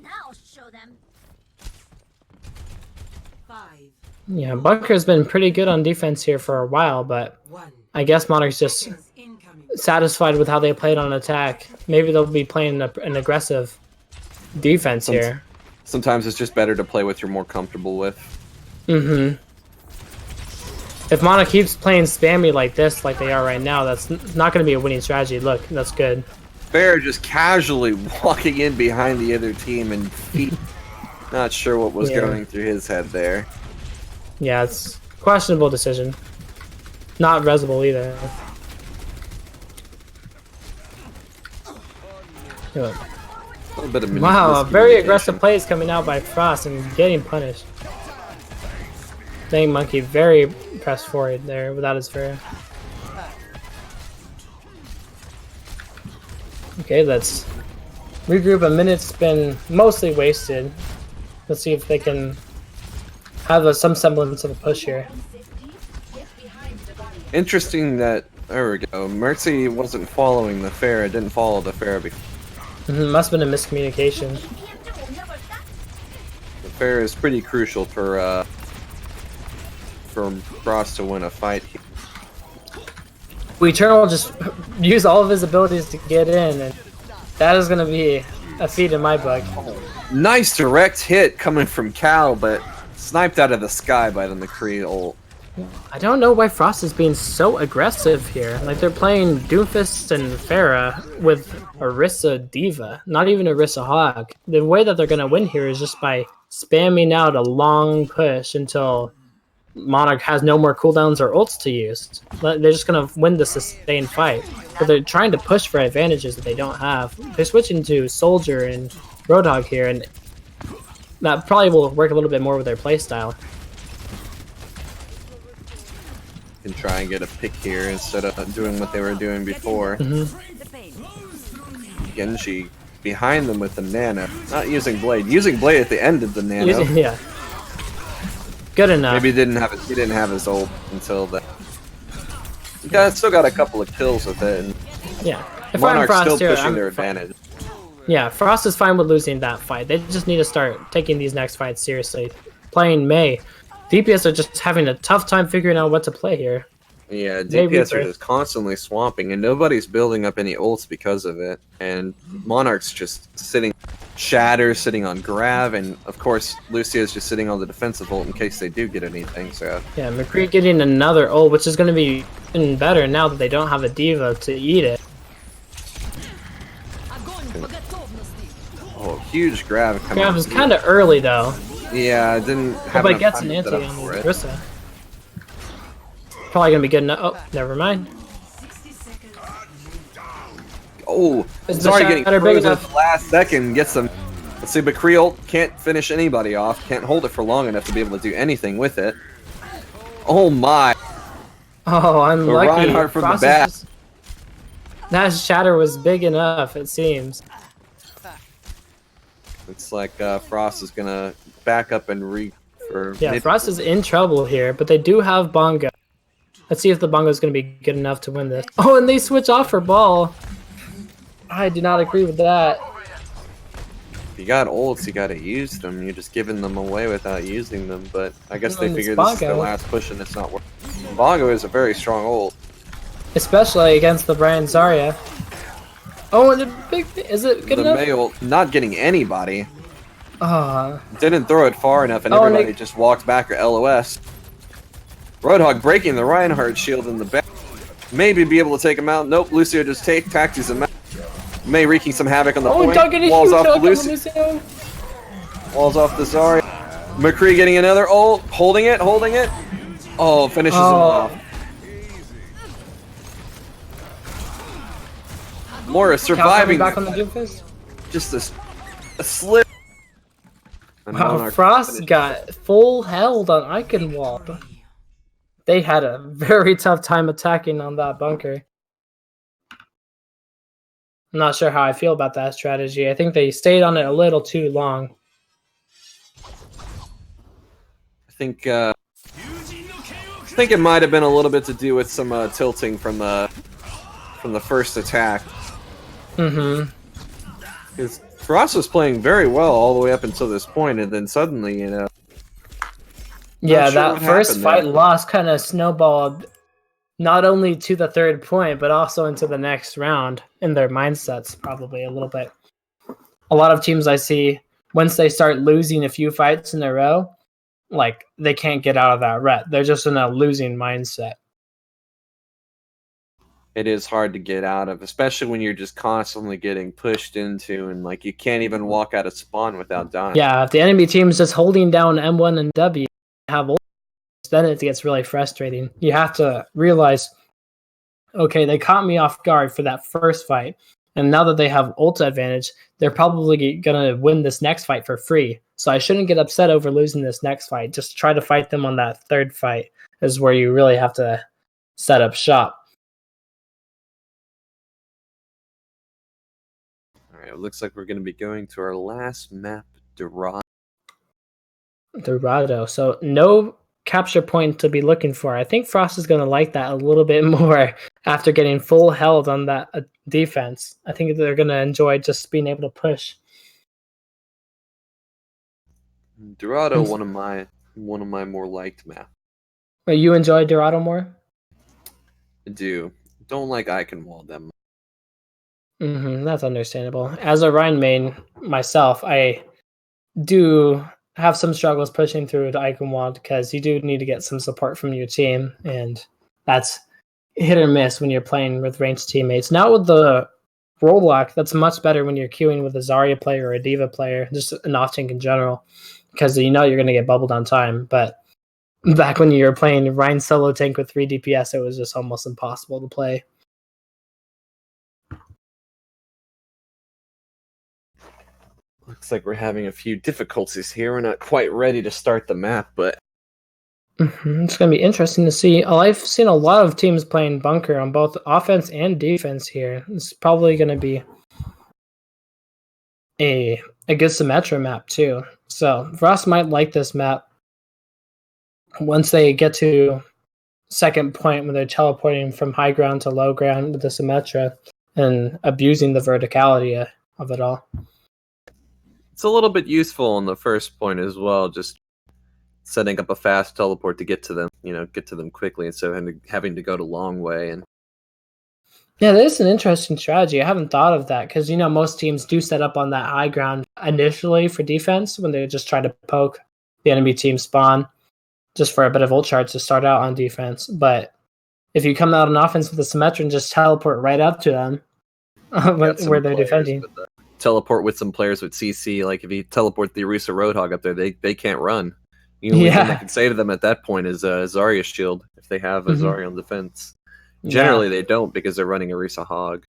Now show them. 5, Yeah, Bunker's been pretty good on defense here for a while, but 1. I guess Monarch's just Incoming. satisfied with how they played on attack. Maybe they'll be playing an aggressive defense here. Sometimes it's just better to play what you're more comfortable with. Mm-hmm. If Monarch keeps playing spammy like this, like they are right now, that's not going to be a winning strategy. Look, that's good. Bear just casually walking in behind the other team and feet. Not sure what was going through his head there. Yeah, it's questionable decision. Not resable either. Yeah. A little bit of Wow, very miscommunication. aggressive plays coming out by Frost and getting punished. Dang Monkey, very pressed forward there without his fair. Okay, let's regroup. A minute's been mostly wasted. Let's see if they can have some semblance of a push here. Interesting that, there we go, Mercy wasn't following the Pharah, didn't follow the Pharah before. Must have been a miscommunication. The Pharah is pretty crucial for Frost to win a fight here. Eternal will just use all of his abilities to get in, and that is going to be a feat in my book. Nice direct hit coming from Cal, but sniped out of the sky by the McCree ult. I don't know why Frost is being so aggressive here. Like, they're playing Doomfist and Pharah with Orisa Diva, not even Orisa Hawk. The way that they're going to win here is just by spamming out a long push until Monarch has no more cooldowns or ults to use. They're just going to win the sustained fight. But they're trying to push for advantages that they don't have. They're switching to Soldier and Roadhog here, and that probably will work a little bit more with their playstyle. Can try and get a pick here instead of doing what they were doing before. Genji behind them with the Nano. Not using Blade. Using Blade at the end of the Nano. Yeah. Good enough. Maybe he didn't have his ult until then. He still got a couple of kills with it. And Yeah. If I'm Monarch's Frost still here, pushing I'm their fine. advantage. Yeah, Frost is fine with losing that fight. They just need to start taking these next fights seriously. Playing Mei. DPS are just having a tough time figuring out what to play here. Yeah, Mei DPS are Reaper. just constantly swamping, and nobody's building up any ults because of it. And Monarch's just sitting, Shatter sitting on Grav, and of course Lucia's just sitting on the defensive ult in case they do get anything. So Yeah, McCree getting another ult, which is going to be even better now that they don't have a diva to eat it. oh, huge Grav coming. Grav is kind of early though. Yeah, I didn't have But enough gets time an to set anti up on for it. Orisa. Probably going to be good enough. Oh, never mind. Oh, Is the sorry, getting Shatter big frozen at enough? the last second. Gets them. Let's see, but Creole can't finish anybody off. Can't hold it for long enough to be able to do anything with it. Oh my! Oh, unlucky. Reinhardt from the Frost is back. just- That Shatter was big enough, it seems. Looks like Frost is gonna back up and for Yeah, mid- Frost is in trouble here, but they do have Bongo. Let's see if the Bongo is going to be good enough to win this. Oh, and they switch off for ball. I do not agree with that. If you got ults, you gotta use them. You're just giving them away without using them. But I guess they And it's figure this is their Bongo. last push and it's not working. Bongo is a very strong ult. Especially against the Brian Zarya. Oh, and the big... Is it good The enough? Mei ult not getting anybody. Didn't throw it far enough, and Oh, everybody Nick. just walked back or LOS. Roadhog breaking the Reinhardt shield in the back. Maybe be able to take him out. Nope, Lucio just taxis him out. May wreaking some havoc on the Oh, point. Doug getting a Walls huge off the hook on Lucio. Lucio. Walls off the Zarya. McCree getting another ult. Holding it. Oh, finishes him off. Moira surviving. Back on the Doomfist. Just a slip. And Wow, Monarch Frost finished. got full held on Eichenwald. They had a very tough time attacking on that bunker. I'm not sure how I feel about that strategy. I think they stayed on it a little too long. I think it might have been a little bit to do with some tilting from the first attack. Mm-hmm. Because Frost was playing very well all the way up until this point, and then suddenly, Yeah, sure that what first happened fight there. loss kind of snowballed not only to the third point, but also into the next round in their mindsets, probably a little bit. A lot of teams I see, once they start losing a few fights in a row, like they can't get out of that rut. They're just in a losing mindset. It is hard to get out of, especially when you're just constantly getting pushed into, and like you can't even walk out of spawn without dying. Yeah, if the enemy team's just holding down M1 and W, have ult, then it gets really frustrating. You have to realize, okay, they caught me off guard for that first fight, and now that they have ult advantage, they're probably gonna win this next fight for free. So I shouldn't get upset over losing this next fight. Just try to fight them on that third fight is where you really have to set up shop. Alright, it looks like we're going to be going to our last map, Dorado. Dorado. So no capture point to be looking for. I think Frost is going to like that a little bit more after getting full held on that defense. I think they're going to enjoy just being able to push. Dorado, one of my more liked maps. You enjoy Dorado more? I do. Don't like Eichenwald that much. That's understandable. As a Rhine main myself, I do have some struggles pushing through to Eichenwald because you do need to get some support from your team, and that's hit or miss when you're playing with ranged teammates. Not with the role lock, that's much better when you're queuing with a Zarya player or a Diva player, just an off-tank in general, because you know you're going to get bubbled on time. But back when you were playing Rhine solo tank with 3 DPS, it was just almost impossible to play. Looks like we're having a few difficulties here. We're not quite ready to start the map, but It's going to be interesting to see. I've seen a lot of teams playing bunker on both offense and defense here. It's probably going to be a good Symmetra map too. So Frost might like this map once they get to second point when they're teleporting from high ground to low ground with the Symmetra and abusing the verticality of it all. it's a little bit useful on the first point as well, just setting up a fast teleport to get to them, get to them quickly instead of having to go the long way. And yeah, that is an interesting strategy. I haven't thought of that because, most teams do set up on that high ground initially for defense when they just try to poke the enemy team spawn just for a bit of ult charge to start out on defense. But if you come out on offense with a Symmetra and just teleport right up to them where they're defending. Teleport with some players with CC, like if you teleport the Orisa Roadhog up there, they can't run. The only thing I can say to them at that point is Zarya shield, if they have a Zarya on defense. Generally, they don't because they're running Orisa Hog.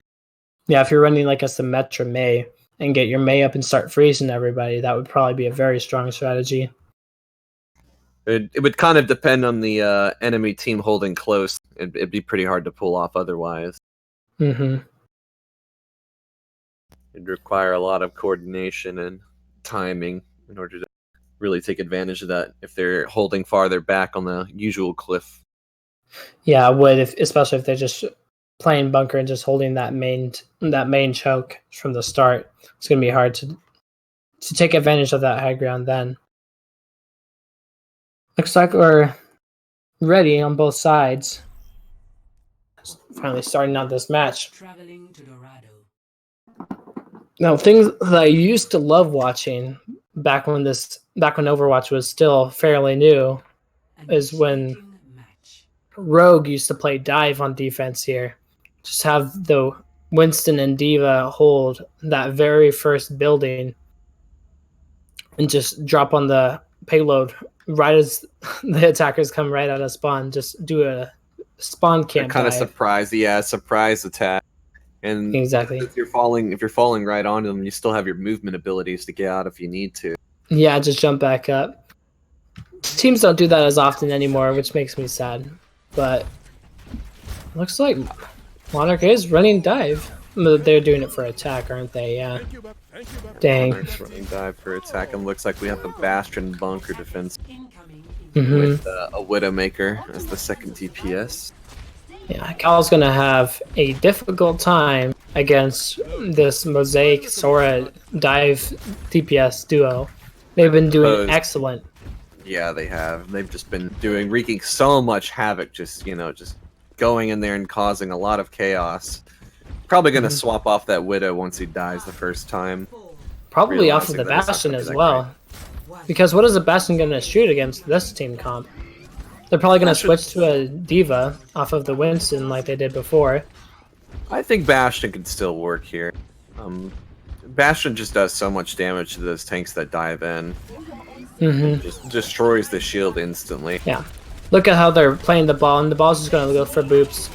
Yeah, if you're running like a Symmetra Mei and get your Mei up and start freezing everybody, that would probably be a very strong strategy. It would kind of depend on the enemy team holding close. It'd be pretty hard to pull off otherwise. Mm-hmm. It'd require a lot of coordination and timing in order to really take advantage of that if they're holding farther back on the usual cliff. Yeah, I would, especially if they're just playing bunker and just holding that main choke from the start. It's going to be hard to take advantage of that high ground then. Looks like we're ready on both sides. Finally starting out this match. Traveling to Dorado. Now, things that I used to love watching back when Overwatch was still fairly new, is when Rogue used to play dive on defense here. Just have the Winston and Diva hold that very first building and just drop on the payload right as the attackers come right out of spawn. Just do a spawn camp kind of dive. surprise attack. And Exactly. if you're falling right onto them, you still have your movement abilities to get out if you need to. Yeah, just jump back up. Teams don't do that as often anymore, which makes me sad. But looks like Monarch is running dive. They're doing it for attack, aren't they? Yeah. Dang. Monarch's running dive for attack, and looks like we have a Bastion bunker defense Mm-hmm. with a Widowmaker as the second DPS. Yeah, Cal's gonna have a difficult time against this Mosaic Sora dive DPS duo. They've been doing excellent. Yeah, they have. They've just been wreaking so much havoc, just going in there and causing a lot of chaos. Probably gonna swap off that Widow once he dies the first time. Probably off of the Bastion as well. Because what is a Bastion gonna shoot against this team comp? They're probably gonna switch to a Diva off of the Winston like they did before. I think Bastion can still work here. Bastion just does so much damage to those tanks that dive in. Mm-hmm. Just destroys the shield instantly. Yeah. Look at how they're playing the ball, and the ball's just gonna go for boops.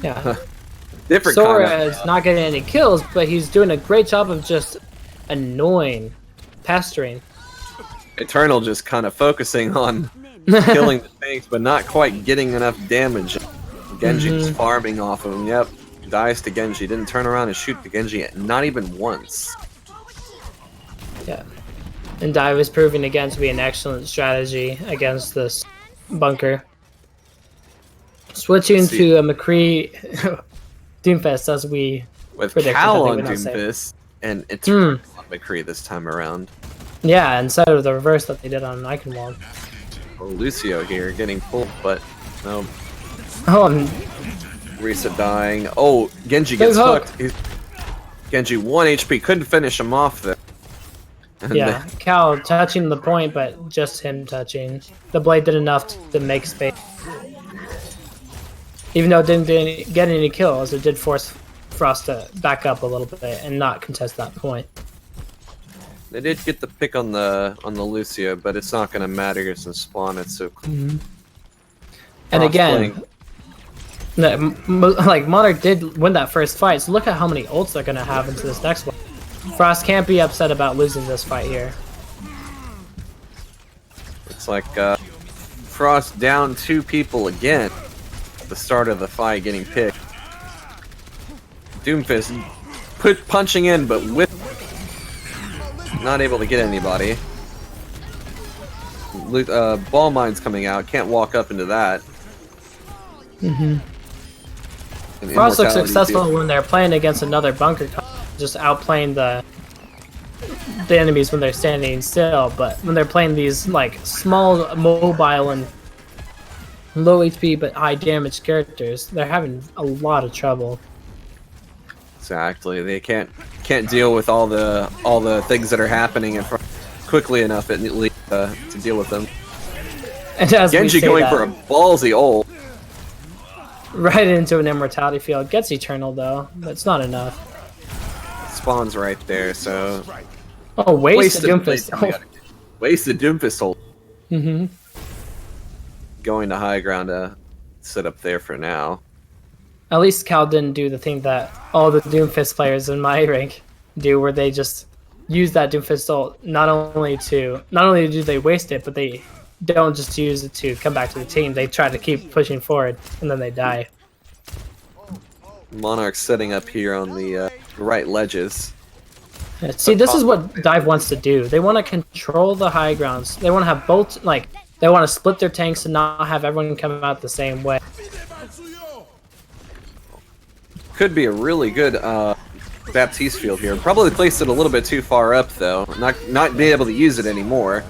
Yeah. Different Sora kind of, is not getting any kills, but he's doing a great job of just annoying, pestering. Eternal just kind of focusing on killing the tanks, but not quite getting enough damage. Genji just farming off of him. Yep, dies to Genji. Didn't turn around and shoot the Genji, not even once. Yeah. And dive is proving again to be an excellent strategy against this bunker. Switching to a McCree Doomfist as we with predicted. Cal on Doomfist and Eternal on McCree this time around. Yeah, instead of the reverse that they did on Eichenwald. Oh, Lucio here getting pulled, but no. Oh, Risa dying. Oh, Genji gets hooked. Genji 1 HP, couldn't finish him off there. And yeah, Cal touching the point, but just him touching. The blade did enough to make space. Even though it didn't get any kills, it did force Frost to back up a little bit and not contest that point. They did get the pick on the Lucio, but it's not going to matter because in spawn it's so clean. And again, like Monarch did win that first fight, so look at how many ults they're going to have into this next one. Frost can't be upset about losing this fight here. It's like Frost down 2 people again at the start of the fight, getting picked. Doomfist punching in, but with not able to get anybody. Ball mine's coming out. Can't walk up into that. Frost looks successful when they're playing against another bunker, just outplaying the enemies when they're standing still. But when they're playing these like small, mobile, and low HP but high damage characters, they're having a lot of trouble. Exactly. They can't deal with all the things that are happening in front quickly enough at least to deal with them. And as Genji going for a ballsy ult. Right into an immortality field. Gets Eternal though, but it's not enough. Spawns right there, so... Oh, wasted Doomfist. Wasted Doomfist ult. Mm-hmm. Going to high ground to sit up there for now. At least Cal didn't do the thing that all the Doomfist players in my rank do, where they just use that Doomfist ult not only do they waste it, but they don't just use it to come back to the team. They try to keep pushing forward, and then they die. Monarch setting up here on the right ledges. See, this is what Dive wants to do. They want to control the high grounds. They want to have both, like, they want to split their tanks and not have everyone come out the same way. Could be a really good Baptiste field here. Probably placed it a little bit too far up though. Not be able to use it anymore.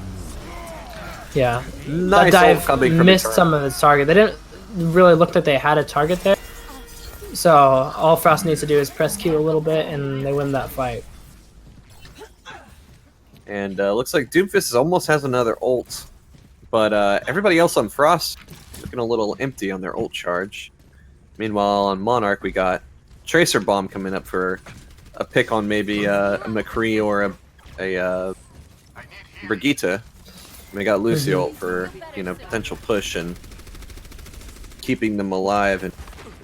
Yeah, nice that Dive missed some of its target. They didn't really look like they had a target there. So all Frost needs to do is press Q a little bit, and they win that fight. And looks like Doomfist almost has another ult, but everybody else on Frost looking a little empty on their ult charge. Meanwhile, on Monarch, we got Tracer Bomb coming up for a pick on maybe a McCree or a Brigitte. And we got Lucio ult for potential push and keeping them alive and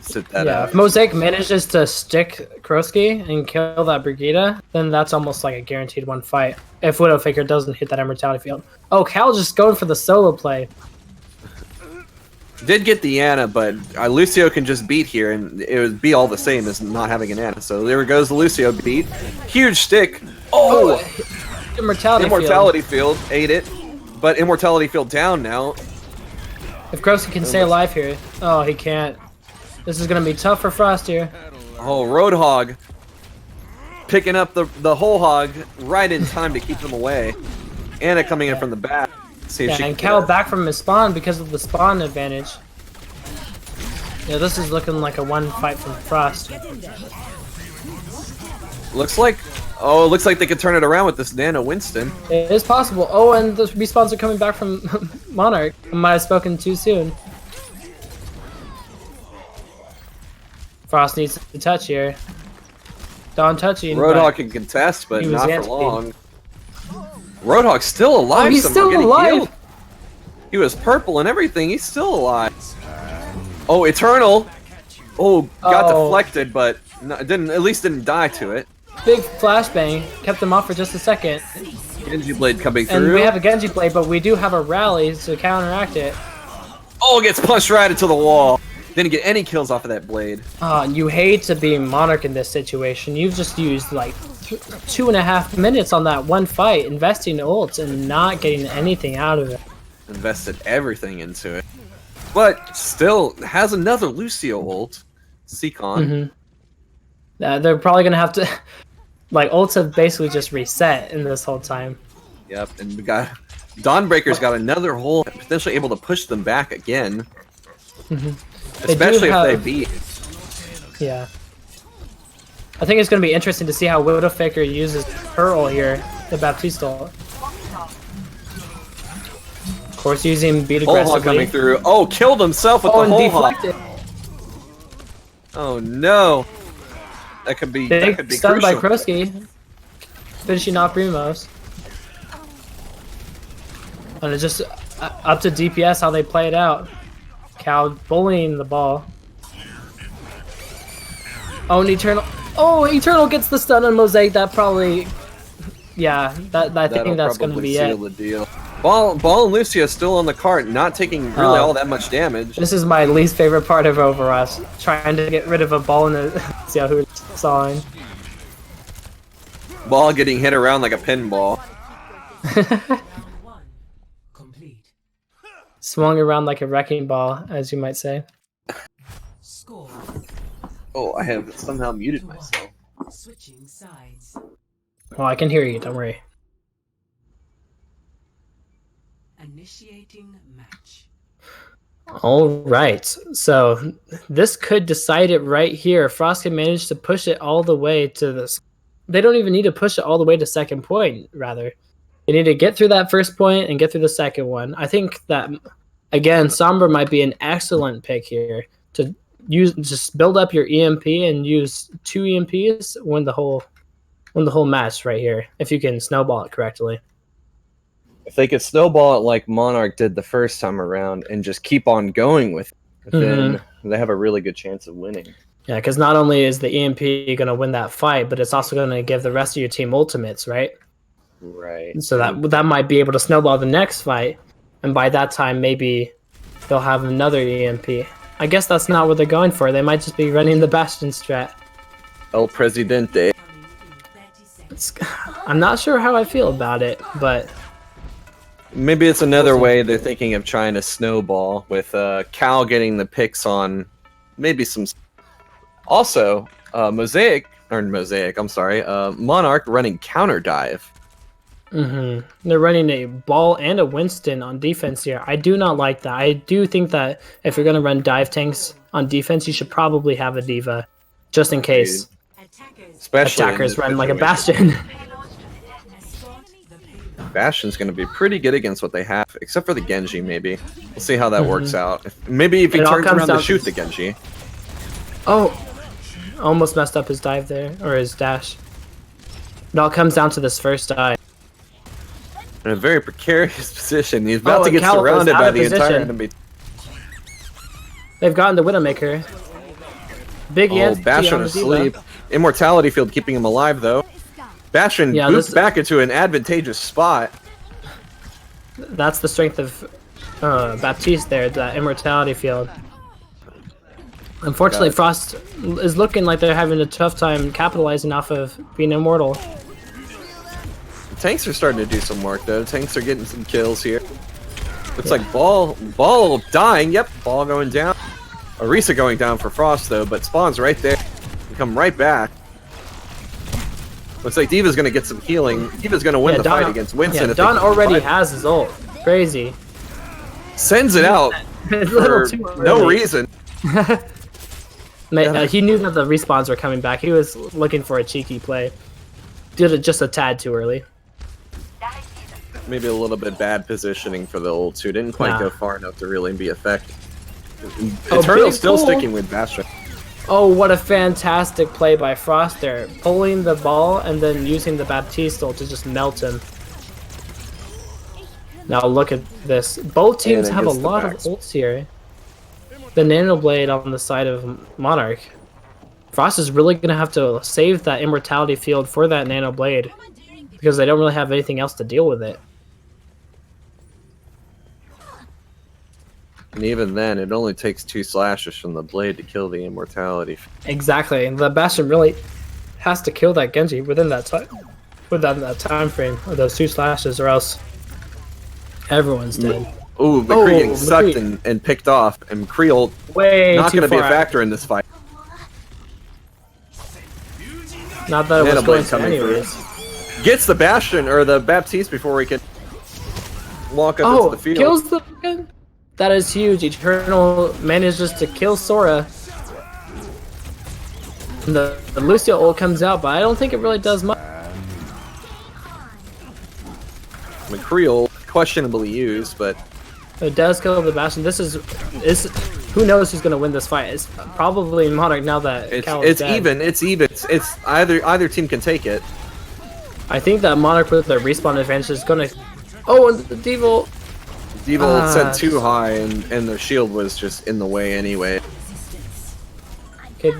sit that out. If Mosaic manages to stick Kroski and kill that Brigitte, then that's almost like a guaranteed one fight. If Widowfaker doesn't hit that Immortality field. Oh, Cal just going for the solo play. Did get the Ana, but Lucio can just beat here, and it would be all the same as not having an Ana. So there goes the Lucio beat. Huge stick. Oh! Immortality field. Ate it. But Immortality field down now. If Kroski can stay alive here. Oh, he can't. This is going to be tough for Frost here. Oh, Roadhog. Picking up the whole hog right in time to keep them away. Ana coming in from the back. See if she and can Cal back from his spawn because of the spawn advantage. Yeah, this is looking like a one fight from Frost. Looks like they could turn it around with this Nano Winston. It is possible. Oh, and the respawns are coming back from Monarch. I might have spoken too soon. Frost needs to touch here. Don touching. Roadhog can contest, but not for anti. long. Roadhog's still alive. Oh, he's somehow, still alive. Healed. He was purple and everything. He's still alive. Oh, Eternal. Oh, got deflected, but at least didn't die to it. Big flashbang kept him off for just a second. Genji Blade coming through. And we have a Genji Blade, but we do have a rally to counteract it. Oh, gets punched right into the wall. Didn't get any kills off of that blade. You hate to be Monarch in this situation. You've just used like 2.5 minutes on that one fight, investing ults and not getting anything out of it. Invested everything into it. But still has another Lucio ult. Seacon. They're probably going to have to... Like, ults have basically just reset in this whole time. Yep, and we got... Dawnbreaker's got another hole, potentially able to push them back again. Especially if they beat. Yeah. I think it's going to be interesting to see how Widowfaker uses her ult here, the Baptiste ult. Of course, using beat aggressively. Hog coming through. Oh, killed himself with the whole deflected. Oh no. That could be Stunned by crucial. Kroski. Finishing off Primos. And it's just up to DPS how they play it out. Cal bullying the ball. Oh, and Eternal. Oh, Eternal gets the stun on Mosaic. That probably, yeah. I think that's going to be seal the deal. Ball and Lucio still on the cart, not taking really all that much damage. This is my least favorite part of Overwatch. Trying to get rid of a ball in the see how who's sawing. Ball getting hit around like a pinball. Swung around like a wrecking ball, as you might say. Score. Oh, I have somehow muted myself. Switching sides. Well, I can hear you, don't worry. Initiating match. Alright, so this could decide it right here. Frost can manage to push it all the way to this. They don't even need to push it all the way to second point, rather. They need to get through that first point and get through the second one. I think that, again, Sombra might be an excellent pick here to just build up your EMP and use 2 EMPs, win the whole match right here, if you can snowball it correctly. If they could snowball it like Monarch did the first time around and just keep on going with it, then they have a really good chance of winning. Yeah, because not only is the EMP going to win that fight, but it's also going to give the rest of your team ultimates, right? Right. So that might be able to snowball the next fight, and by that time maybe they'll have another EMP. I guess that's not what they're going for. They might just be running the Bastion strat. El Presidente. I'm not sure how I feel about it, but... Maybe it's another way they're thinking of trying to snowball with Cal getting the picks on maybe some... Also, Monarch running counter dive. They're running a ball and a Winston on defense here. I do not like that. I do think that if you're going to run dive tanks on defense, you should probably have a Diva. just in case Especially attackers in run this like a situation. bastion. Bastion's gonna be pretty good against what they have, except for the Genji, maybe. We'll see how that works out. Maybe if he It all turns comes around to down shoot to- the Genji. Oh, almost messed up his dive there, or his dash. It all comes down to this first dive. In a very precarious position. He's about to and get Cal is surrounded out by of the entire position. enemy. They've gotten the Widowmaker. Big Oh, Yanti Bastion on the Diva. asleep. Immortality field keeping him alive, though. Bastion Yeah, boots this- back into an advantageous spot. That's the strength of Baptiste there, that immortality field. Unfortunately, God. Frost is looking like they're having a tough time capitalizing off of being immortal. The tanks are starting to do some work, though. Tanks are getting some kills here. Looks like Ball dying. Yep, Ball going down. Orisa going down for Frost, though, but Spawn's right there. They come right back. Looks like Diva's going to get some healing. Diva's going to win the fight against Winston. Yeah, if they Dawn keep already fighting. has his ult. Crazy. Sends it out It's a little for too no early. reason. He knew that the respawns were coming back. He was looking for a cheeky play. Did it just a tad too early. Maybe a little bit bad positioning for the old two. Didn't quite Nah. go far enough to really be effective. Oh, Eternal's big still pull. sticking with Bastion. Oh, what a fantastic play by Frost there. Pulling the ball and then using the Baptiste ult to just melt him. Now look at this. Both teams it have a gets the lot of backs. ults here. The Nano Blade on the side of Monarch. Frost is really going to have to save that immortality field for that Nano Blade. Because they don't really have anything else to deal with it. And even then, it only takes 2 slashes from the blade to kill the immortality. Exactly, and the Bastion really has to kill that Genji within that time, that time frame of those 2 slashes, or else everyone's dead. Ooh, McCree getting McCree. sucked and picked off, and Creel Way not too going to be a far. factor in this fight. Not that it Nano was going Blade to coming through. anyways. Gets the Bastion or the Baptiste before he can walk up Oh, into the field. kills the. That is huge. Eternal manages to kill Sora. And the Lucio ult comes out, but I don't think it really does much. McCreel questionably used, but It does kill the Bastion. This is who knows who's gonna win this fight? It's probably Monarch now that Cal is it's dead. even. It's even. It's either team can take it. I think that Monarch with their respawn advantage is gonna. Oh, and the Devil. Devil set too high, and their shield was just in the way anyway. Okay,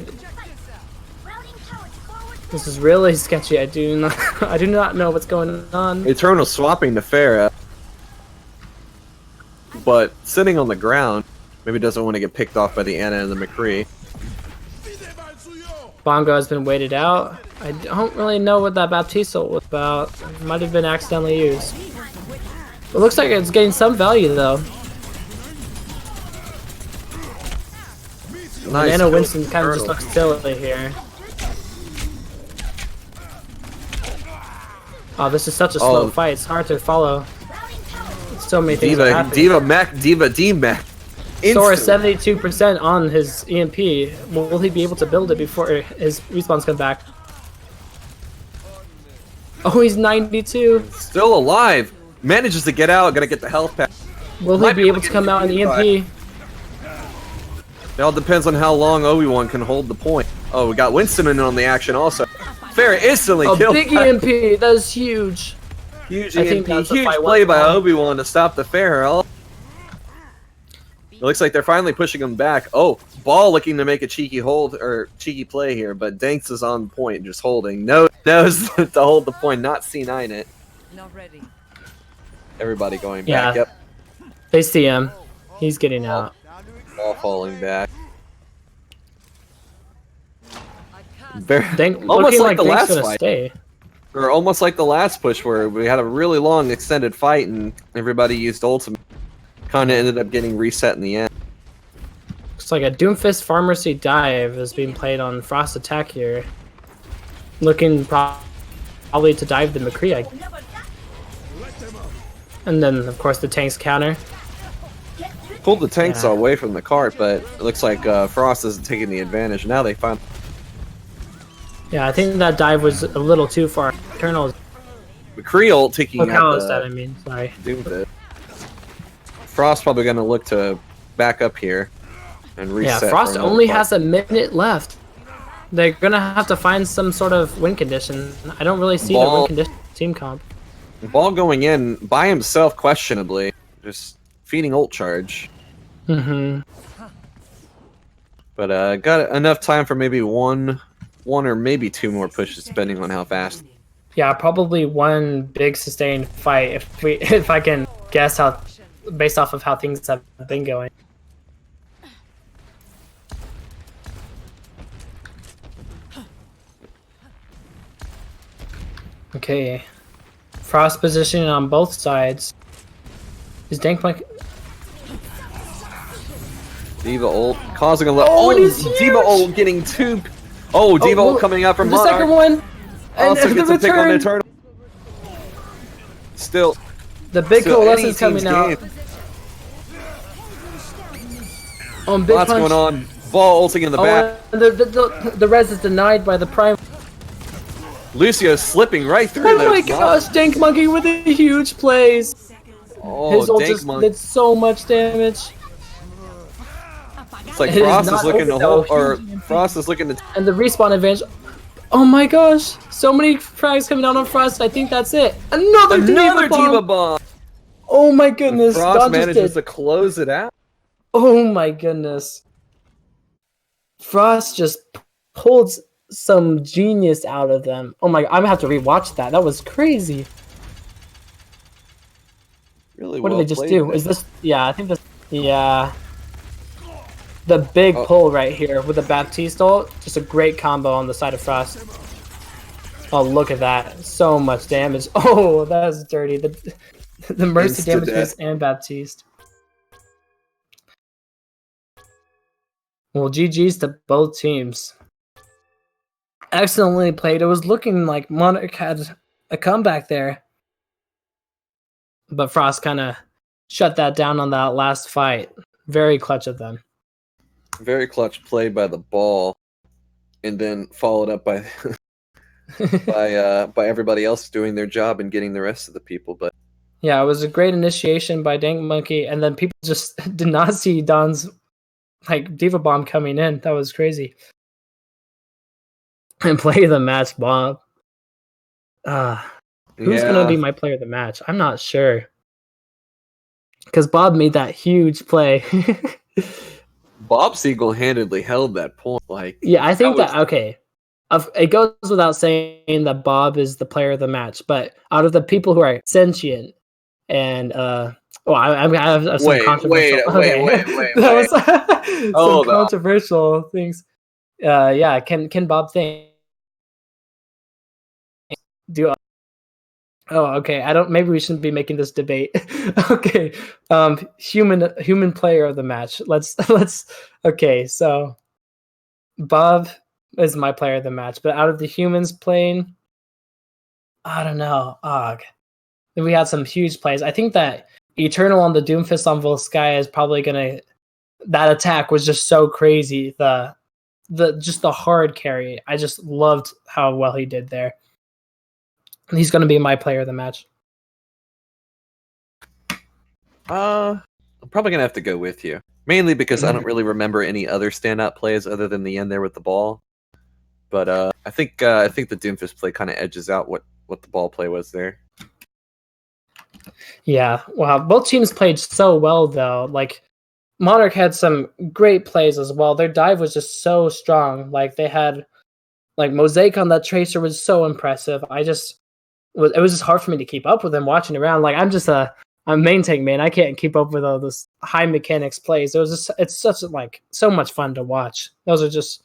this is really sketchy. I do not know what's going on. Eternal swapping to Pharah, but sitting on the ground, maybe doesn't want to get picked off by the Ana and the McCree. Bongo has been waited out. I don't really know what that Baptiste ult was about. It might have been accidentally used. It looks like it's getting some value though. Nice. Nano Winston kind of just looks silly here. Oh, this is such a slow fight. It's hard to follow. So many things are happening. Diva D-Mac. Sora 72% on his EMP. Will he be able to build it before his respawns come back? Oh, he's 92. Still alive. Manages to get out. Gonna get the health pack. Will he Might be able to come out in EMP? It all depends on how long Obi-Wan can hold the point. Oh, we got Winston in on the action also. Pharah instantly Oh, killed. big EMP. That is huge. Huge I think EMP. that's a Huge fight play by well. Obi-Wan to stop the Pharah. It looks like they're finally pushing him back. Oh, Ball looking to make a cheeky hold or cheeky play here, but Danks is on point, just holding. Knows to hold the point, not C9 it. Not ready. Everybody going Yeah. back. Yep. They see him. He's getting out. All falling back. Almost Almost like the Dank's last gonna fight. stay. Or almost like the last push where we had a really long extended fight and everybody used ultimate. Kind of ended up getting reset in the end. Looks like a Doomfist Pharmacy dive is being played on Frost Attack here. Looking probably to dive the McCree. And then, of course, the tank's counter. Pulled the tanks Yeah. away from the cart, but it looks like Frost isn't taking the advantage. Now they find Yeah, I think that dive was a little too far. Eternals. McCree ult taking Oh, out Kalos, I mean, sorry. Doomfist. Frost probably gonna look to back up here and reset. Yeah, Frost for another only fight. has a minute left. They're gonna have to find some sort of win condition. I don't really see the win condition team comp. Ball going in by himself, questionably, just feeding ult charge. Mm-hmm. But got enough time for maybe one or maybe 2 more pushes, depending on how fast. Yeah, probably one big sustained fight if I can guess how, based off of how things have been going. Okay, Frost positioning on both sides. Is Dankmike? Diva ult causing a lot. Oh, it is Diva huge! ult getting 2. Oh, Diva ult coming out from the Monarch. second one, and Also the gets a pick on return. Eternal. Still, The big still coalescence any team's coming out. game. On big Lots punch. going on. Ball ulting in the back. And the res is denied by the prime. Lucio slipping right through Oh those my gosh, Dank Monkey with a huge plays. Oh, His ult Dank just Monkey. did so much damage. It's like It is Frost is not looking to over, hold, though. or Frost is looking to. And the respawn advantage. Oh my gosh, so many frags coming down on Frost. I think that's it. Another Another Diva Diva bomb. bomb. Oh my goodness, Frost Don just manages did. to close it out. Oh my goodness. Frost just pulled some genius out of them. Oh my, I'm gonna have to rewatch that. That was crazy. Really What well did they just played do? there. Is this? Yeah, I think this. Yeah. The big pull right here with the Baptiste ult. Just a great combo on the side of Frost. Oh, look at that. So much damage. Oh, that was dirty. The Mercy damages and Baptiste. Well, GG's to both teams. Excellently played. It was looking like Monarch had a comeback there. But Frost kind of shut that down on that last fight. Very clutch of them. Very clutch play by the ball, and then followed up by by everybody else doing their job and getting the rest of the people. But yeah, it was a great initiation by Dank Monkey, and then people just did not see Don's like Diva Bomb coming in. That was crazy. And play the match, Bob. Who's gonna be my player of the match? I'm not sure. Because Bob made that huge play. Bob single-handedly held that point. Like, yeah, I think that okay. It goes without saying that Bob is the player of the match, but out of the people who are sentient and I have some controversial. Wait. That was some Hold on. controversial things. Yeah, can Bob think? Do Oh, okay. I don't. Maybe we shouldn't be making this debate. Okay. Human player of the match. Let's. Okay. So, Bob is my player of the match, but out of the humans playing, I don't know. We had some huge plays. I think that Eternal on the Doomfist on Volskaya is probably gonna. That attack was just so crazy. The hard carry. I just loved how well he did there. He's going to be my player of the match. I'm probably gonna have to go with you, mainly because I don't really remember any other standout plays other than the end there with the ball. But I think the Doomfist play kind of edges out what the ball play was there. Yeah, wow. Both teams played so well, though. Like, Monarch had some great plays as well. Their dive was just so strong. Like, they had, like, Mosaic on that Tracer was so impressive. It was just hard for me to keep up with them watching around. Like, I'm main tank, man. I can't keep up with all this high mechanics plays. It's such like so much fun to watch. I'm just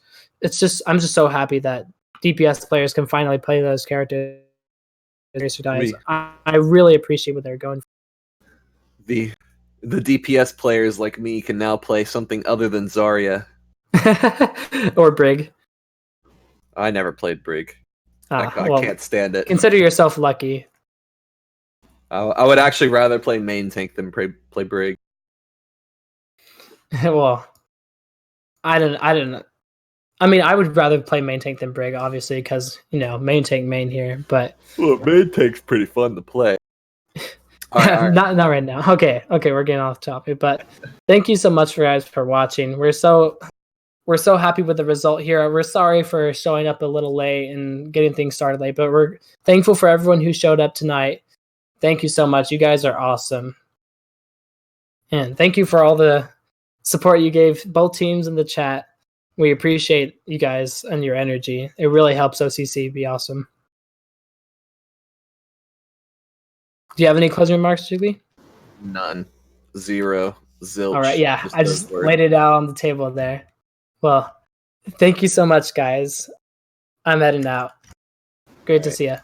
so happy that DPS players can finally play those characters. I really appreciate what they're going for. The DPS players like me can now play something other than Zarya. Or Brig. I never played Brig. I Well, can't stand it. Consider yourself lucky. I would actually rather play main tank than play Brig. Well, I didn't. I mean, I would rather play main tank than Brig, obviously, because, main tank main here, but... Well, main tank's pretty fun to play. All right. Not right now. Okay, we're getting off topic, but thank you so much for watching. We're so happy with the result here. We're sorry for showing up a little late and getting things started late, but we're thankful for everyone who showed up tonight. Thank you so much. You guys are awesome. And thank you for all the support you gave both teams in the chat. We appreciate you guys and your energy. It really helps O.C.C be awesome. Do you have any closing remarks, Julie? None. Zero. Zilch. All right, yeah. I just laid it out on the table there. Well, thank you so much, guys. I'm heading out. Great to see you.